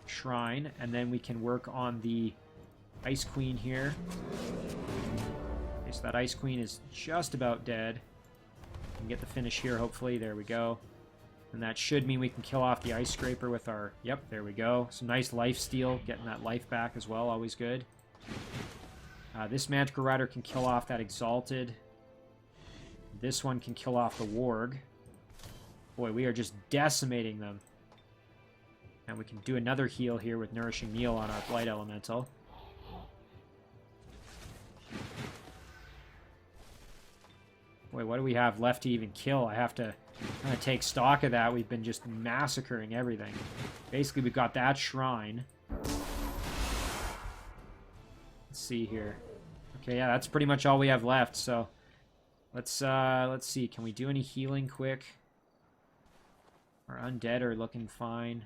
shrine, and then we can work on the Ice Queen here. Okay, so that Ice Queen is just about dead. We can get the finish here, hopefully. There we go. And that should mean we can kill off the Ice Scraper with our... Yep, there we go. Some nice life steal, getting that life back as well, always good. This Manticore Rider can kill off that Exalted. This one can kill off the Warg. Boy, we are just decimating them. And we can do another heal here with Nourishing Meal on our Blight Elemental. Boy, what do we have left to even kill? I have to kind of take stock of that. We've been just massacring everything. Basically, we've got that shrine. Let's see here. Okay, yeah, that's pretty much all we have left, so... Let's see. Can we do any healing quick? Our undead are looking fine.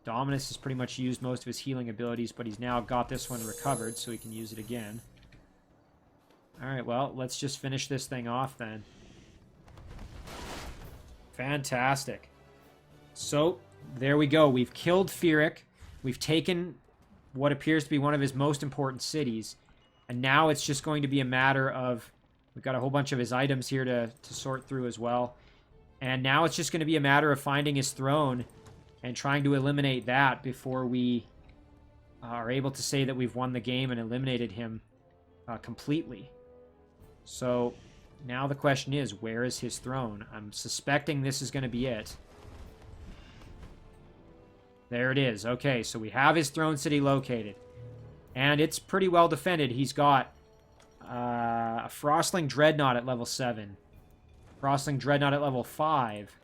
Dominus has pretty much used most of his healing abilities, but he's now got this one recovered, so he can use it again. Alright, well, let's just finish this thing off then. Fantastic. So, there we go. We've killed Firic. We've taken what appears to be one of his most important cities. And now it's just going to be a matter of... We've got a whole bunch of his items here to sort through as well. And now it's just going to be a matter of finding his throne and trying to eliminate that before we are able to say that we've won the game and eliminated him completely. So now the question is, where is his throne? I'm suspecting this is going to be it. There it is. Okay, so we have his throne city located. And it's pretty well defended. He's got a Frostling Dreadnought at level 7. Frostling Dreadnought at level 5.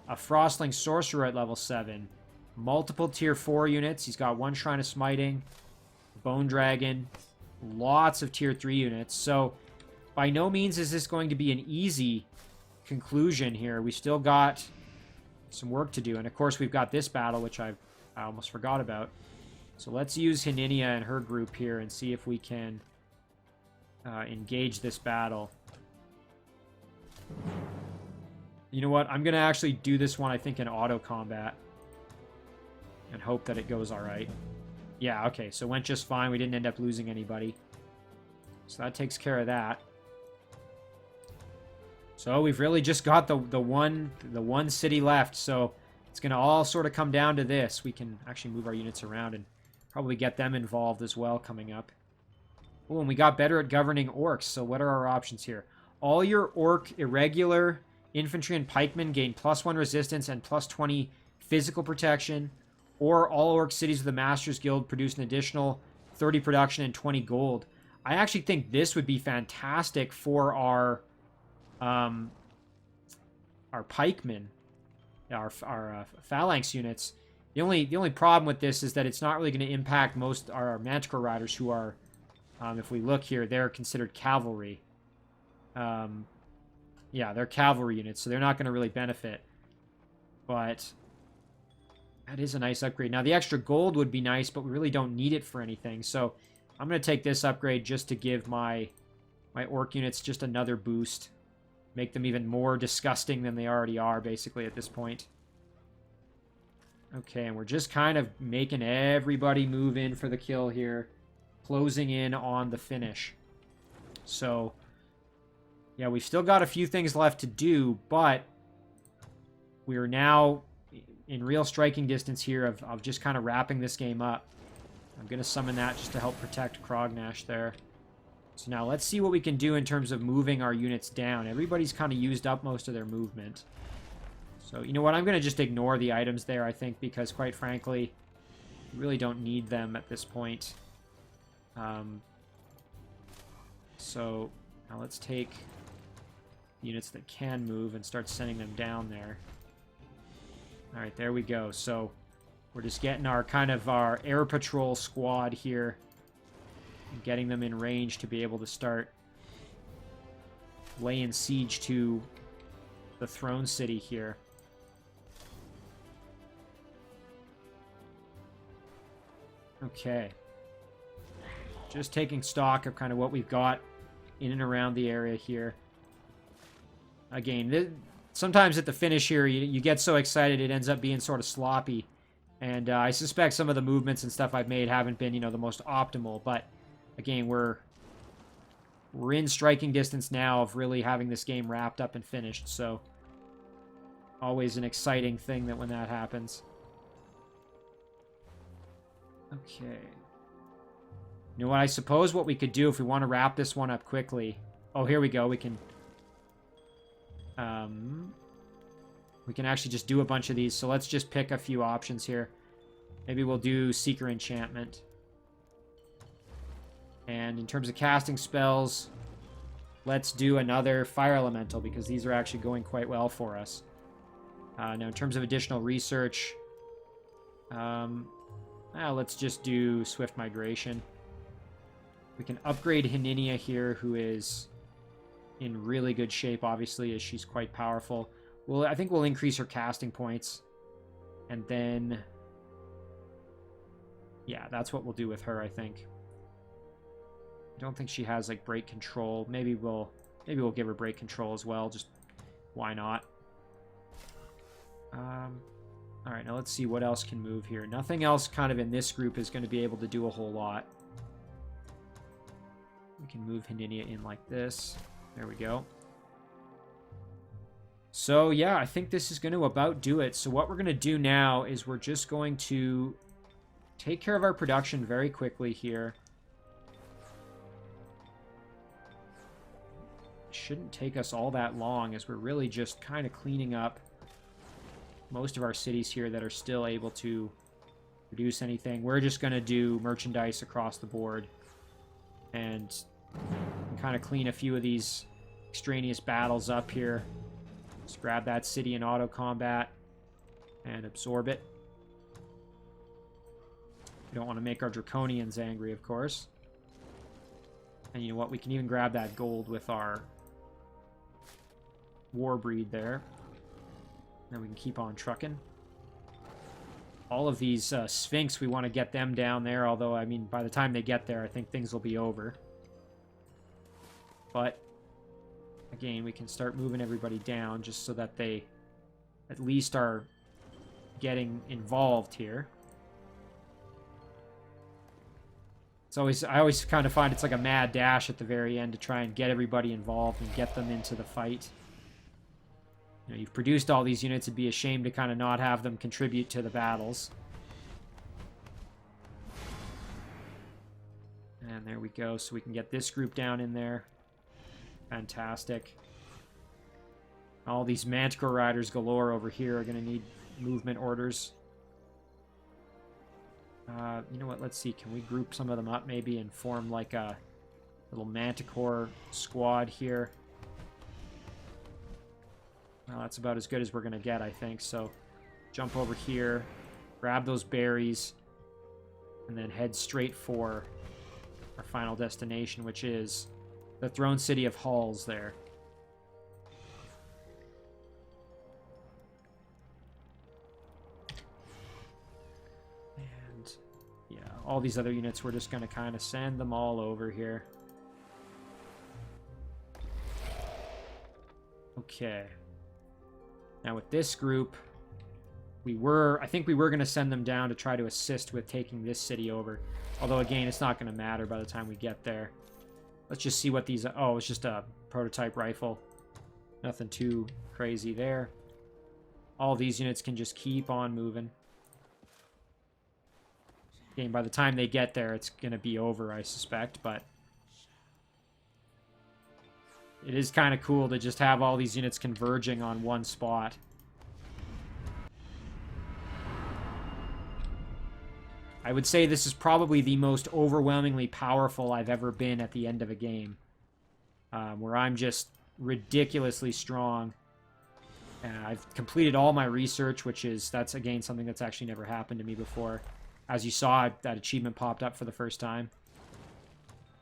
A Frostling Sorcerer at level 7. Multiple tier 4 units. He's got one Shrine of Smiting. Bone Dragon. Lots of tier 3 units. So, by no means is this going to be an easy conclusion here. We still got some work to do. And of course, we've got this battle, which I almost forgot about. So let's use Hininia and her group here and see if we can engage this battle. You know what? I'm going to actually do this one, I think, in auto combat. And hope that it goes alright. Yeah, okay. So it went just fine. We didn't end up losing anybody. So that takes care of that. So we've really just got the one city left. So it's going to all sort of come down to this. We can actually move our units around and probably get them involved as well coming up. Oh, and we got better at governing orcs. So what are our options here? All your orc irregular infantry and pikemen gain +1 resistance and +20 physical protection. Or all orc cities of the Masters Guild produce an additional 30 production and 20 gold. I actually think this would be fantastic for our pikemen, our phalanx units, The only problem with this is that it's not really going to impact most our Manticore Riders, who are, if we look here, they're considered cavalry. Yeah, they're cavalry units, so they're not going to really benefit. But that is a nice upgrade. Now, the extra gold would be nice, but we really don't need it for anything. So I'm going to take this upgrade just to give my orc units just another boost. Make them even more disgusting than they already are, basically, at this point. Okay, and we're just kind of making everybody move in for the kill here. Closing in on the finish. So, yeah, we've still got a few things left to do, but we are now in real striking distance here of just kind of wrapping this game up. I'm going to summon that just to help protect Crognash there. So now let's see what we can do in terms of moving our units down. Everybody's kind of used up most of their movement. So, you know what? I'm going to just ignore the items there, I think, because, quite frankly, we really don't need them at this point. So, now let's take units that can move and start sending them down there. Alright, there we go. So, we're just getting our our air patrol squad here. And getting them in range to be able to start laying siege to the throne city here. Okay. Just taking stock of kind of what we've got in and around the area here. Again, sometimes at the finish here, you get so excited it ends up being sort of sloppy. And I suspect some of the movements and stuff I've made haven't been, the most optimal. But, again, we're in striking distance now of really having this game wrapped up and finished. So, always an exciting thing that when that happens. Okay. You know what? I suppose what we could do if we want to wrap this one up quickly. Oh, here we go. We can actually just do a bunch of these. So let's just pick a few options here. Maybe we'll do Seeker Enchantment. And in terms of casting spells, let's do another Fire Elemental, because these are actually going quite well for us. Now, in terms of additional research, let's just do Swift Migration. We can upgrade Hininia here, who is in really good shape, obviously, as she's quite powerful. Well, I think we'll increase her casting points. And then, yeah, that's what we'll do with her, I think. I don't think she has, like, break control. Maybe we'll give her break control as well. Just, why not? Alright, now let's see what else can move here. Nothing else kind of in this group is going to be able to do a whole lot. We can move Hininia in like this. There we go. So, yeah, I think this is going to about do it. So what we're going to do now is we're just going to take care of our production very quickly here. It shouldn't take us all that long, as we're really just kind of cleaning up most of our cities here that are still able to produce anything. We're just going to do merchandise across the board and kind of clean a few of these extraneous battles up here. Just grab that city in auto combat and absorb it. We don't want to make our Draconians angry, of course. And you know what? We can even grab that gold with our Warbreed there. Then we can keep on trucking. All of these Sphinx, we want to get them down there. Although, I mean, by the time they get there, I think things will be over. But, again, we can start moving everybody down just so that they at least are getting involved here. I always kind of find it's like a mad dash at the very end to try and get everybody involved and get them into the fight. You know, you've produced all these units, it'd be a shame to kind of not have them contribute to the battles. And there we go, so we can get this group down in there. Fantastic. All these Manticore Riders galore over here are going to need movement orders. You know what, let's see, can we group some of them up maybe and form like a little Manticore squad here? Well, that's about as good as we're going to get, I think, so jump over here. grab those berries, and then head straight for our final destination, which is the Throne City of Halls there. And yeah, all these other units, we're just going to kind of send them all over here. Okay. Now with this group, I think we were going to send them down to try to assist with taking this city over. Although, again, it's not going to matter by the time we get there. Let's just see what these... Oh, it's just a prototype rifle. Nothing too crazy there. All these units can just keep on moving. Again, by the time they get there, it's going to be over, I suspect, but... It is kind of cool to just have all these units converging on one spot. I would say this is probably the most overwhelmingly powerful I've ever been at the end of a game. Where I'm just ridiculously strong. I've completed all my research, that's again something that's actually never happened to me before. As you saw, that achievement popped up for the first time.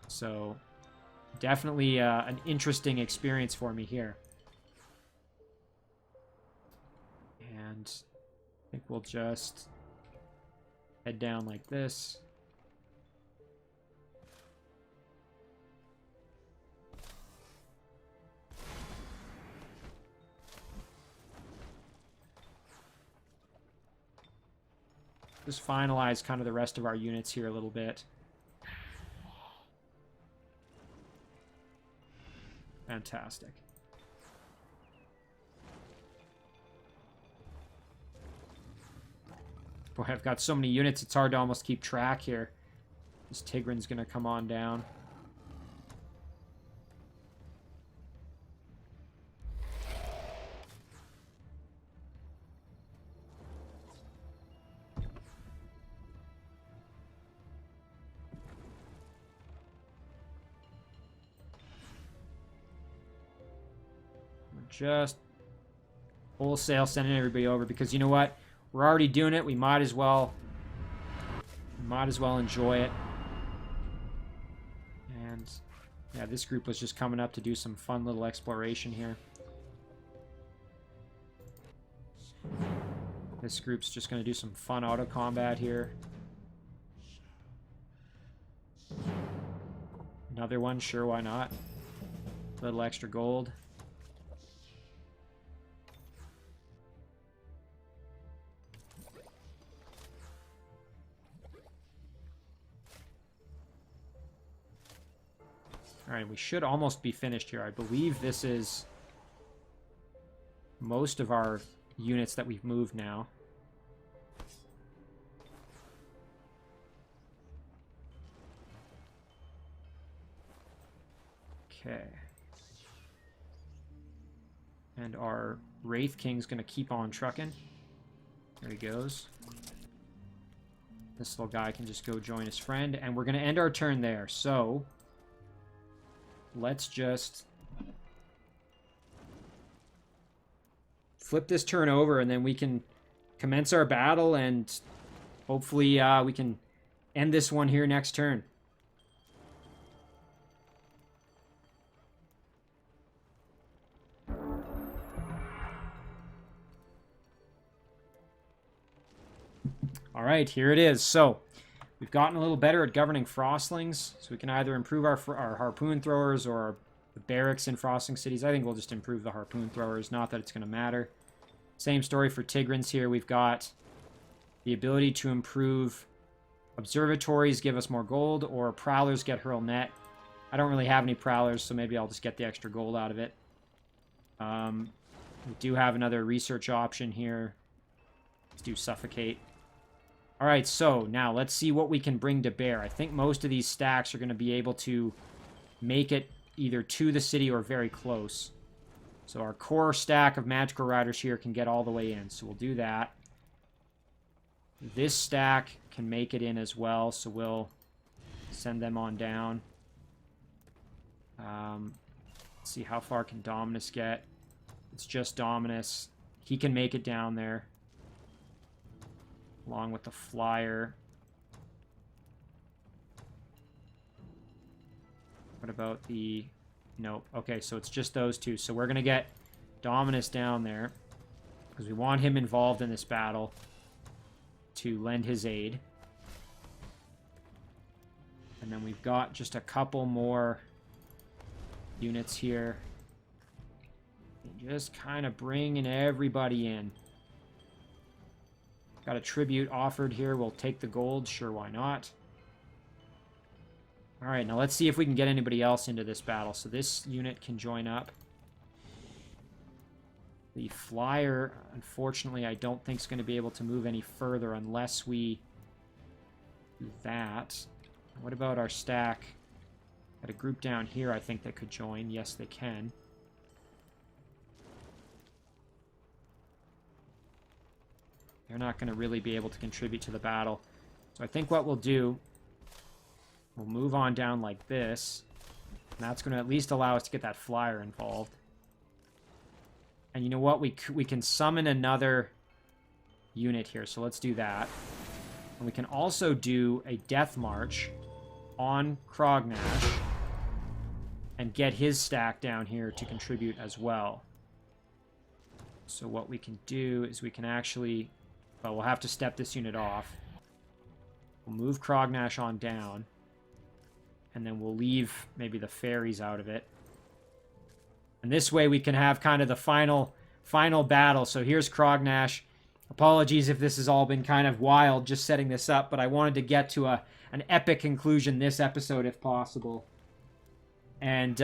So, definitely an interesting experience for me here. And I think we'll just... head down like this. Just finalize kind of the rest of our units here a little bit. Fantastic. Boy, I've got so many units, it's hard to almost keep track here. This Tigrin's going to come on down. We're just wholesale sending everybody over because you know what? We're already doing it. We might as well enjoy it. And yeah, this group was just coming up to do some fun little exploration here. This group's just going to do some fun auto combat here. Another one, sure, why not? A little extra gold. Alright, we should almost be finished here. I believe this is most of our units that we've moved now. Okay. And our Wraith King's going to keep on trucking. There he goes. This little guy can just go join his friend. And we're going to end our turn there. So... let's just flip this turn over and then we can commence our battle and hopefully we can end this one here next turn. All right, here it is. So we've gotten a little better at governing frostlings, so we can either improve our harpoon throwers or the barracks in frosting cities. I think we'll just improve the harpoon throwers, not that it's going to matter. Same story for Tigrins here. We've got the ability to improve observatories, give us more gold, or prowlers get hurl net. I don't really have any prowlers, so maybe I'll just get the extra gold out of it. We do have another research option here. Let's do suffocate. Alright, so now let's see what we can bring to bear. I think most of these stacks are going to be able to make it either to the city or very close. So our core stack of magical riders here can get all the way in, so we'll do that. This stack can make it in as well, so we'll send them on down. Let's see, how far can Dominus get? It's just Dominus. He can make it down there. along with the flyer. What about the... Nope. Okay, so it's just those two. So we're going to get Dominus down there because we want him involved in this battle to lend his aid. And then we've got just a couple more units here. Just kind of bringing everybody in. Got a tribute offered here. We'll take the gold. Sure, why not? Alright, now let's see if we can get anybody else into this battle. So this unit can join up. The flyer, unfortunately, I don't think is going to be able to move any further unless we do that. What about our stack? Got a group down here, I think, that could join. Yes, they can. They're not going to really be able to contribute to the battle. So I think what we'll do, we'll move on down like this. And that's going to at least allow us to get that flyer involved. And you know what? We can summon another unit here. So let's do that. And we can also do a death march on Crognash and get his stack down here to contribute as well. So what we can do is we can actually... Well, we'll have to step this unit off. We'll move Crognash on down. And then we'll leave maybe the fairies out of it. And this way we can have kind of the final battle. So here's Crognash. Apologies if this has all been kind of wild just setting this up, but I wanted to get to an epic conclusion this episode if possible. And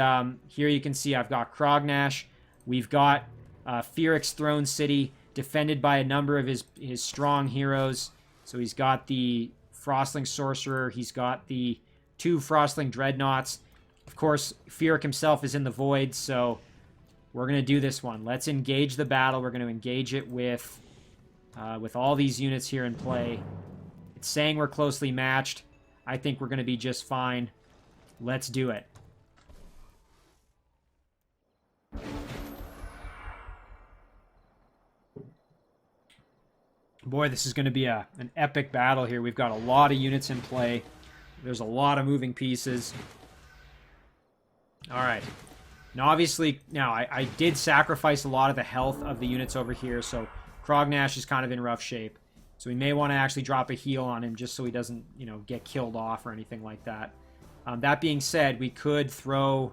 here you can see I've got Crognash. We've got Firic's Throne City defended by a number of his strong heroes. So he's got the Frostling Sorcerer. He's got the 2 Frostling Dreadnoughts. Of course, Firic himself is in the Void, so we're going to do this one. Let's engage the battle. We're going to engage it with all these units here in play. It's saying we're closely matched. I think we're going to be just fine. Let's do it. Boy, this is going to be an epic battle here. We've got a lot of units in play. There's a lot of moving pieces. All right. Now, obviously, I did sacrifice a lot of the health of the units over here, so Crognash is kind of in rough shape. So we may want to actually drop a heal on him just so he doesn't, get killed off or anything like that. That being said, we could throw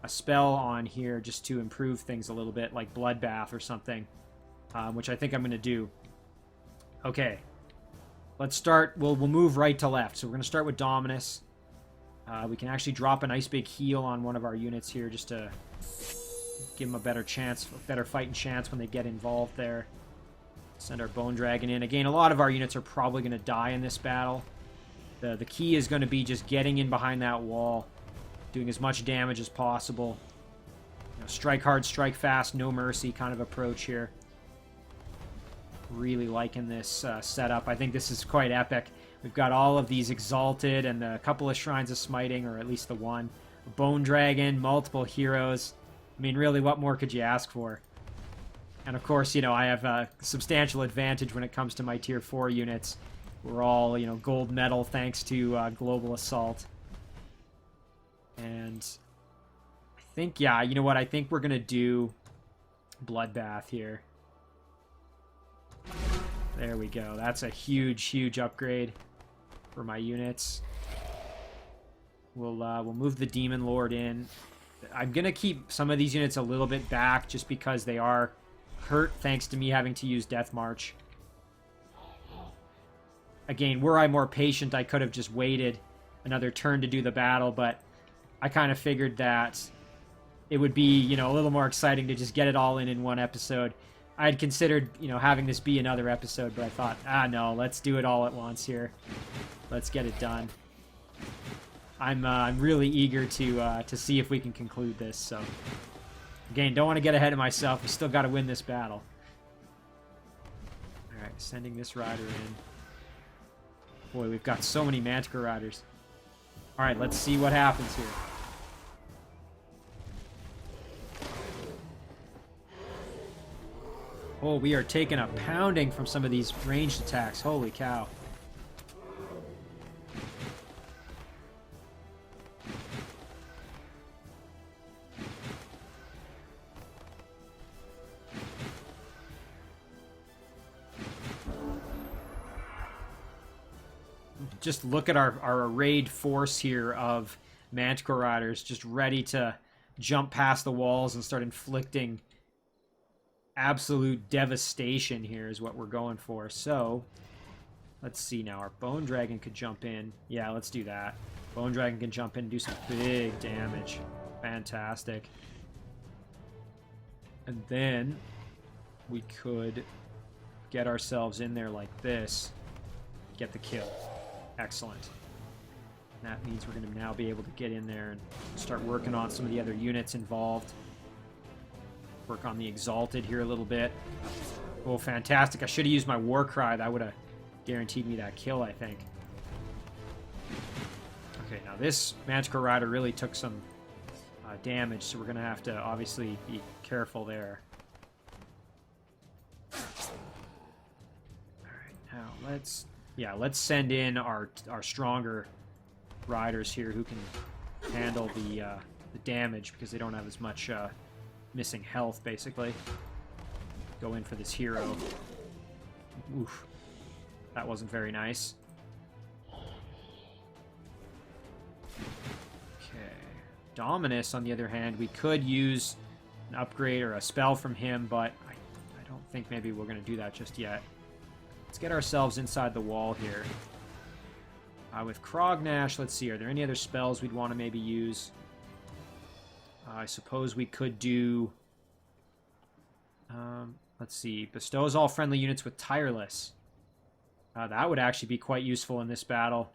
a spell on here just to improve things a little bit, like Bloodbath or something, which I think I'm going to do. Okay. Let's start. We'll move right to left. So we're going to start with Dominus. We can actually drop a nice big heal on one of our units here just to give them a better chance, a better fighting chance when they get involved there. Send our Bone Dragon in. Again, a lot of our units are probably going to die in this battle. The key is going to be just getting in behind that wall, doing as much damage as possible. Strike hard, strike fast, no mercy kind of approach here. Really liking this setup. I think this is quite epic. We've got all of these Exalted and a couple of Shrines of Smiting, or at least the one. A Bone Dragon, multiple heroes. I mean, really, what more could you ask for? And of course, I have a substantial advantage when it comes to my Tier 4 units. We're all, gold medal thanks to Global Assault. And I think, yeah, you know what? I think we're going to do Bloodbath here. There we go. That's a huge, huge upgrade for my units. We'll move the Demon Lord in. I'm going to keep some of these units a little bit back just because they are hurt thanks to me having to use Death March. Again, were I more patient, I could have just waited another turn to do the battle, but I kind of figured that it would be, a little more exciting to just get it all in one episode. I had considered, having this be another episode, but I thought, no, let's do it all at once here. Let's get it done. I'm really eager to see if we can conclude this. So, again, don't want to get ahead of myself. We still got to win this battle. All right, sending this rider in. Boy, we've got so many Manticore Riders. All right, let's see what happens here. Oh, we are taking a pounding from some of these ranged attacks. Holy cow. Just look at our arrayed force here of Manticore Riders just ready to jump past the walls and start inflicting absolute devastation here is what we're going for. So, let's see now. Our Bone Dragon could jump in. Yeah, let's do that. Bone Dragon can jump in and do some big damage. Fantastic. And then we could get ourselves in there like this. Get the kill. Excellent. That means we're going to now be able to get in there and start working on some of the other units involved. Work on the Exalted here a little bit. Oh, fantastic. I should have used my War Cry. That would have guaranteed me that kill, I think. Okay, now this Manticore Rider really took some damage, so we're going to have to obviously be careful there. Alright, now let's send in our stronger riders here who can handle the damage because they don't have as much missing health, basically. Go in for this hero. Oof. That wasn't very nice. Okay. Dominus, on the other hand, we could use an upgrade or a spell from him, but I don't think maybe we're going to do that just yet. Let's get ourselves inside the wall here. With Crognash, let's see, are there any other spells we'd want to maybe use? I suppose we could do... let's see, bestows all friendly units with Tireless. That would actually be quite useful in this battle.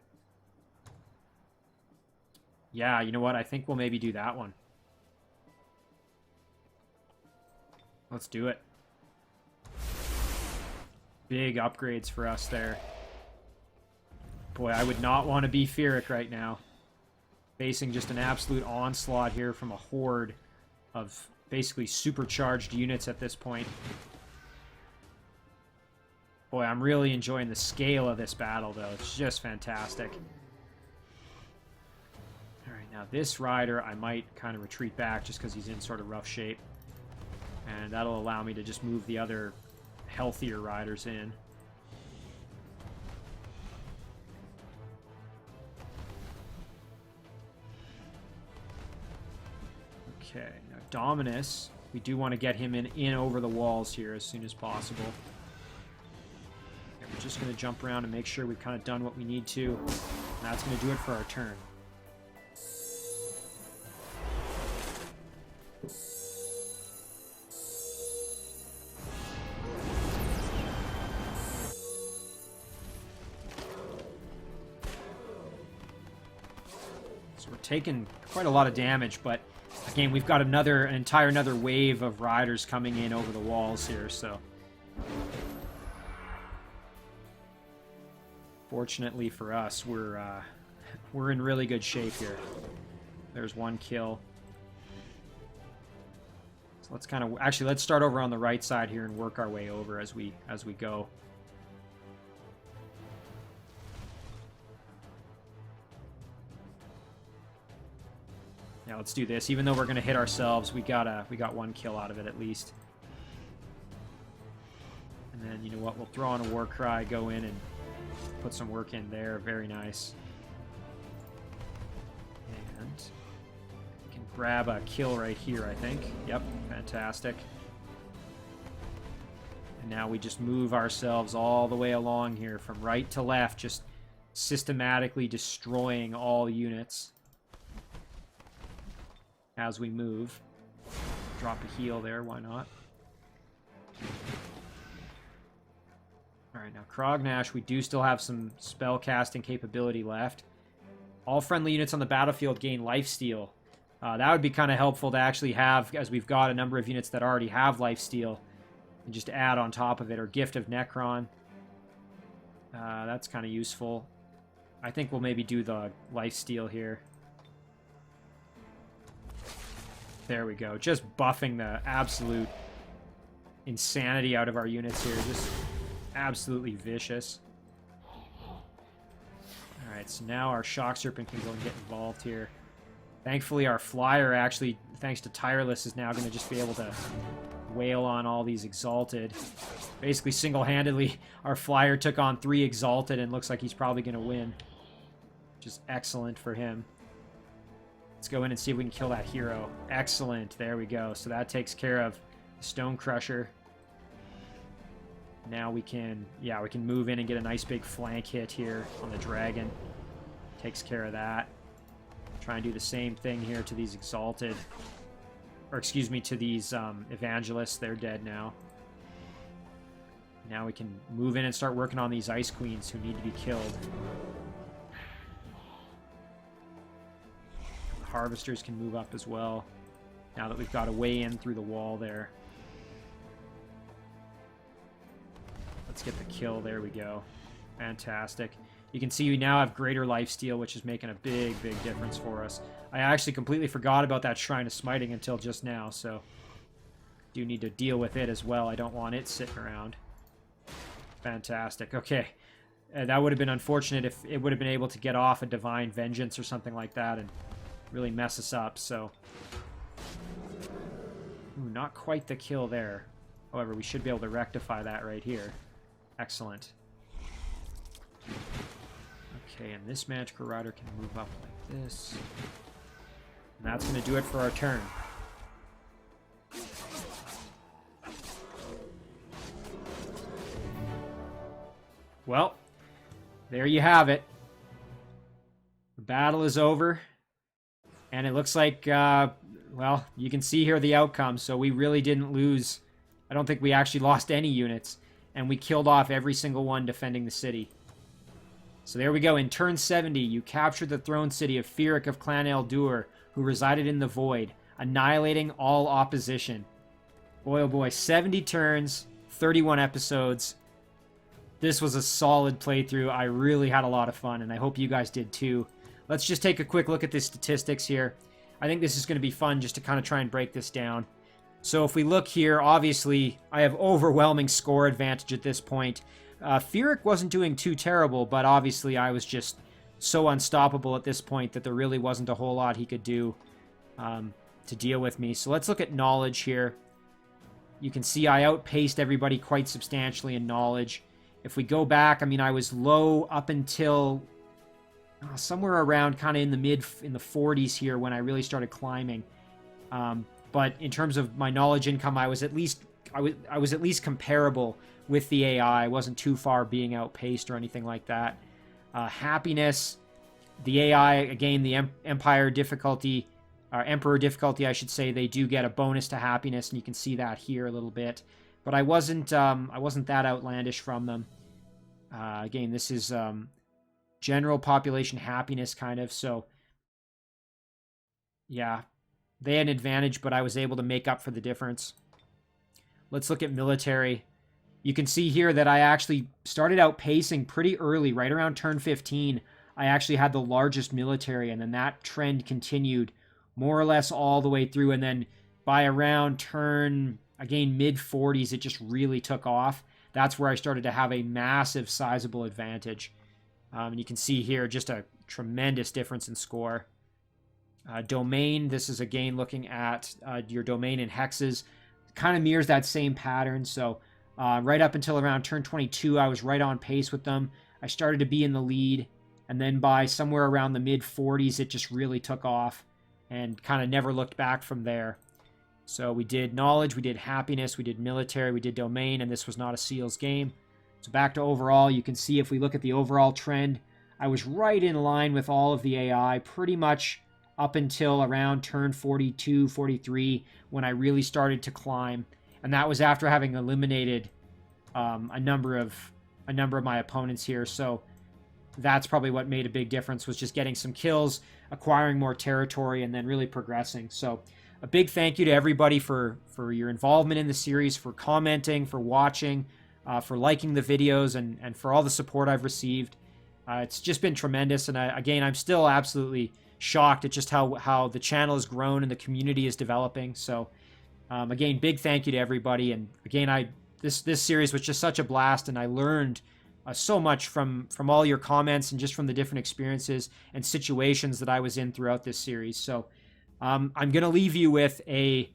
Yeah, you know what? I think we'll maybe do that one. Let's do it. Big upgrades for us there. Boy, I would not want to be Firic right now. Facing just an absolute onslaught here from a horde of basically supercharged units at this point. Boy, I'm really enjoying the scale of this battle, though. It's just fantastic. Alright, now this rider, I might kind of retreat back just because he's in sort of rough shape. And that'll allow me to just move the other healthier riders in. Okay, now Dominus, we do want to get him in over the walls here as soon as possible. Okay, we're just going to jump around and make sure we've kind of done what we need to. And that's going to do it for our turn. So we're taking quite a lot of damage, but again, we've got an entire wave of riders coming in over the walls here, so fortunately for us, we're in really good shape here. There's one kill. So let's kind of let's start over on the right side here and work our way over as we go. Yeah, let's do this. Even though we're going to hit ourselves, we got one kill out of it at least. And then, you know what? We'll throw on a War Cry, go in and put some work in there. Very nice. And we can grab a kill right here, I think. Yep, fantastic. And now we just move ourselves all the way along here from right to left, just systematically destroying all units as we move. Drop a heal there, why not? Alright, now Crognash, we do still have some spell casting capability left. All friendly units on the battlefield gain lifesteal. That would be kind of helpful to actually have, as we've got a number of units that already have lifesteal, and just add on top of it, or Gift of Necron. That's kind of useful. I think we'll maybe do the lifesteal here. There we go. Just buffing the absolute insanity out of our units here. Just absolutely vicious. Alright, so now our Shock Serpent can go and get involved here. Thankfully, our Flyer actually, thanks to Tireless, is now going to just be able to wail on all these Exalted. Basically, single-handedly, our Flyer took on 3 Exalted and looks like he's probably going to win. Which is excellent for him. Let's go in and see if we can kill that hero. Excellent. There we go. So that takes care of the Stone Crusher. Now we can, yeah, we can move in and get a nice big flank hit here on the Dragon. Takes care of that. Try and do the same thing here to these Exalted. Or excuse me, to these Evangelists. They're dead now. Now we can move in and start working on these Ice Queens who need to be killed. Harvesters can move up as well, now that we've got a way in through the wall there. Let's get the kill. There we go. Fantastic. You can see we now have greater lifesteal, which is making a big difference for us. I actually completely forgot about that Shrine of Smiting until just now, so do need to deal with it as well. I don't want it sitting around. Fantastic. Okay. That would have been unfortunate if it would have been able to get off a Divine Vengeance or something like that and really mess us up, so... Ooh, not quite the kill there. However, we should be able to rectify that right here. Excellent. Okay, and this Magical Rider can move up like this. And that's going to do it for our turn. Well, there you have it. The battle is over. And it looks like, well, you can see here the outcome. So we really didn't lose. I don't think we actually lost any units. And we killed off every single one defending the city. So there we go. In turn 70, you captured the throne city of Firic of Clan Eldur, who resided in the Void, annihilating all opposition. Boy, oh boy, 70 turns, 31 episodes. This was a solid playthrough. I really had a lot of fun, and I hope you guys did too. Let's just take a quick look at the statistics here. I think this is going to be fun just to kind of try and break this down. So if we look here, obviously, I have overwhelming score advantage at this point. Firic wasn't doing too terrible, but obviously I was just so unstoppable at this point that there really wasn't a whole lot he could do to deal with me. So let's look at knowledge here. You can see I outpaced everybody quite substantially in knowledge. If we go back, I mean, I was low up until somewhere around kind of in the 40s here when I really started climbing. But in terms of my knowledge income, I was at least comparable with the AI. I wasn't too far being outpaced or anything like that. Happiness, the AI, again, the Empire difficulty, or Emperor difficulty, I should say, they do get a bonus to happiness, and you can see that here a little bit. But I wasn't that outlandish from them. Again, this is general population happiness, kind of. So, yeah, they had an advantage, but I was able to make up for the difference. Let's look at military. You can see here that I actually started outpacing pretty early, right around turn 15. I actually had the largest military, and then that trend continued more or less all the way through. And then by around turn, again, mid-40s, it just really took off. That's where I started to have a massive, sizable advantage. And you can see here just a tremendous difference in score. Domain, this is again looking at your domain in hexes. Kind of mirrors that same pattern. So right up until around turn 22, I was right on pace with them. I started to be in the lead. And then by somewhere around the mid-40s, it just really took off and kind of never looked back from there. So we did knowledge, we did happiness, we did military, we did domain, and this was not a seals game. So back to overall, you can see if we look at the overall trend, I was right in line with all of the AI pretty much up until around turn 42, 43, when I really started to climb. And that was after having eliminated a number of my opponents here. So that's probably what made a big difference, was just getting some kills, acquiring more territory, and then really progressing. So a big thank you to everybody for your involvement in the series, for commenting, for watching, for liking the videos, and for all the support I've received. It's just been tremendous, and again, I'm still absolutely shocked at just how the channel has grown and the community is developing. So Again, big thank you to everybody. And again, this series was just such a blast, and I learned so much from all your comments and just from the different experiences and situations that I was in throughout this series. So I'm going to leave you with an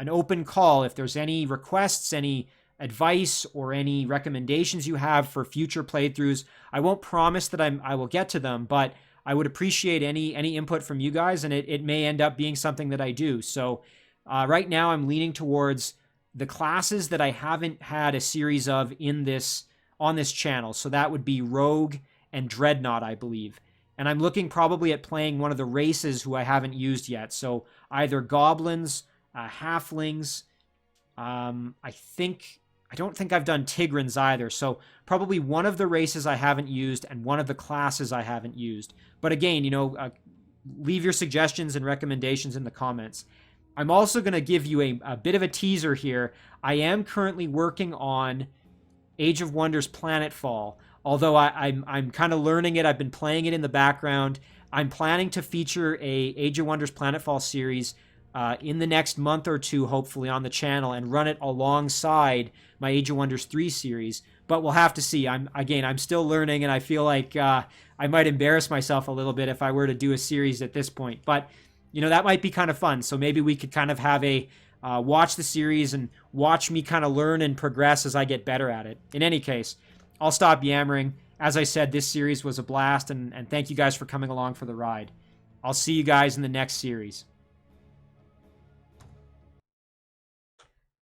open call. If there's any requests, any advice, or any recommendations you have for future playthroughs, I won't promise that I will get to them, but I would appreciate any input from you guys, and it may end up being something that I do. So right now I'm leaning towards the classes that I haven't had a series of on this channel. So that would be Rogue and Dreadnought, I believe. And I'm looking probably at playing one of the races who I haven't used yet. So either Goblins, Halflings, I don't think I've done Tigrans either. So probably one of the races I haven't used and one of the classes I haven't used. But again, leave your suggestions and recommendations in the comments. I'm also going to give you a bit of a teaser here. I am currently working on Age of Wonders Planetfall. Although I'm kind of learning it, I've been playing it in the background. I'm planning to feature a Age of Wonders Planetfall series in the next month or two, hopefully, on the channel, and run it alongside my Age of Wonders 3 series. But we'll have to see. I'm still learning, and I feel like I might embarrass myself a little bit if I were to do a series at this point. But that might be kind of fun. So maybe we could kind of have a watch the series and watch me kind of learn and progress as I get better at it. In any case, I'll stop yammering. As I said, this series was a blast, and thank you guys for coming along for the ride. I'll see you guys in the next series.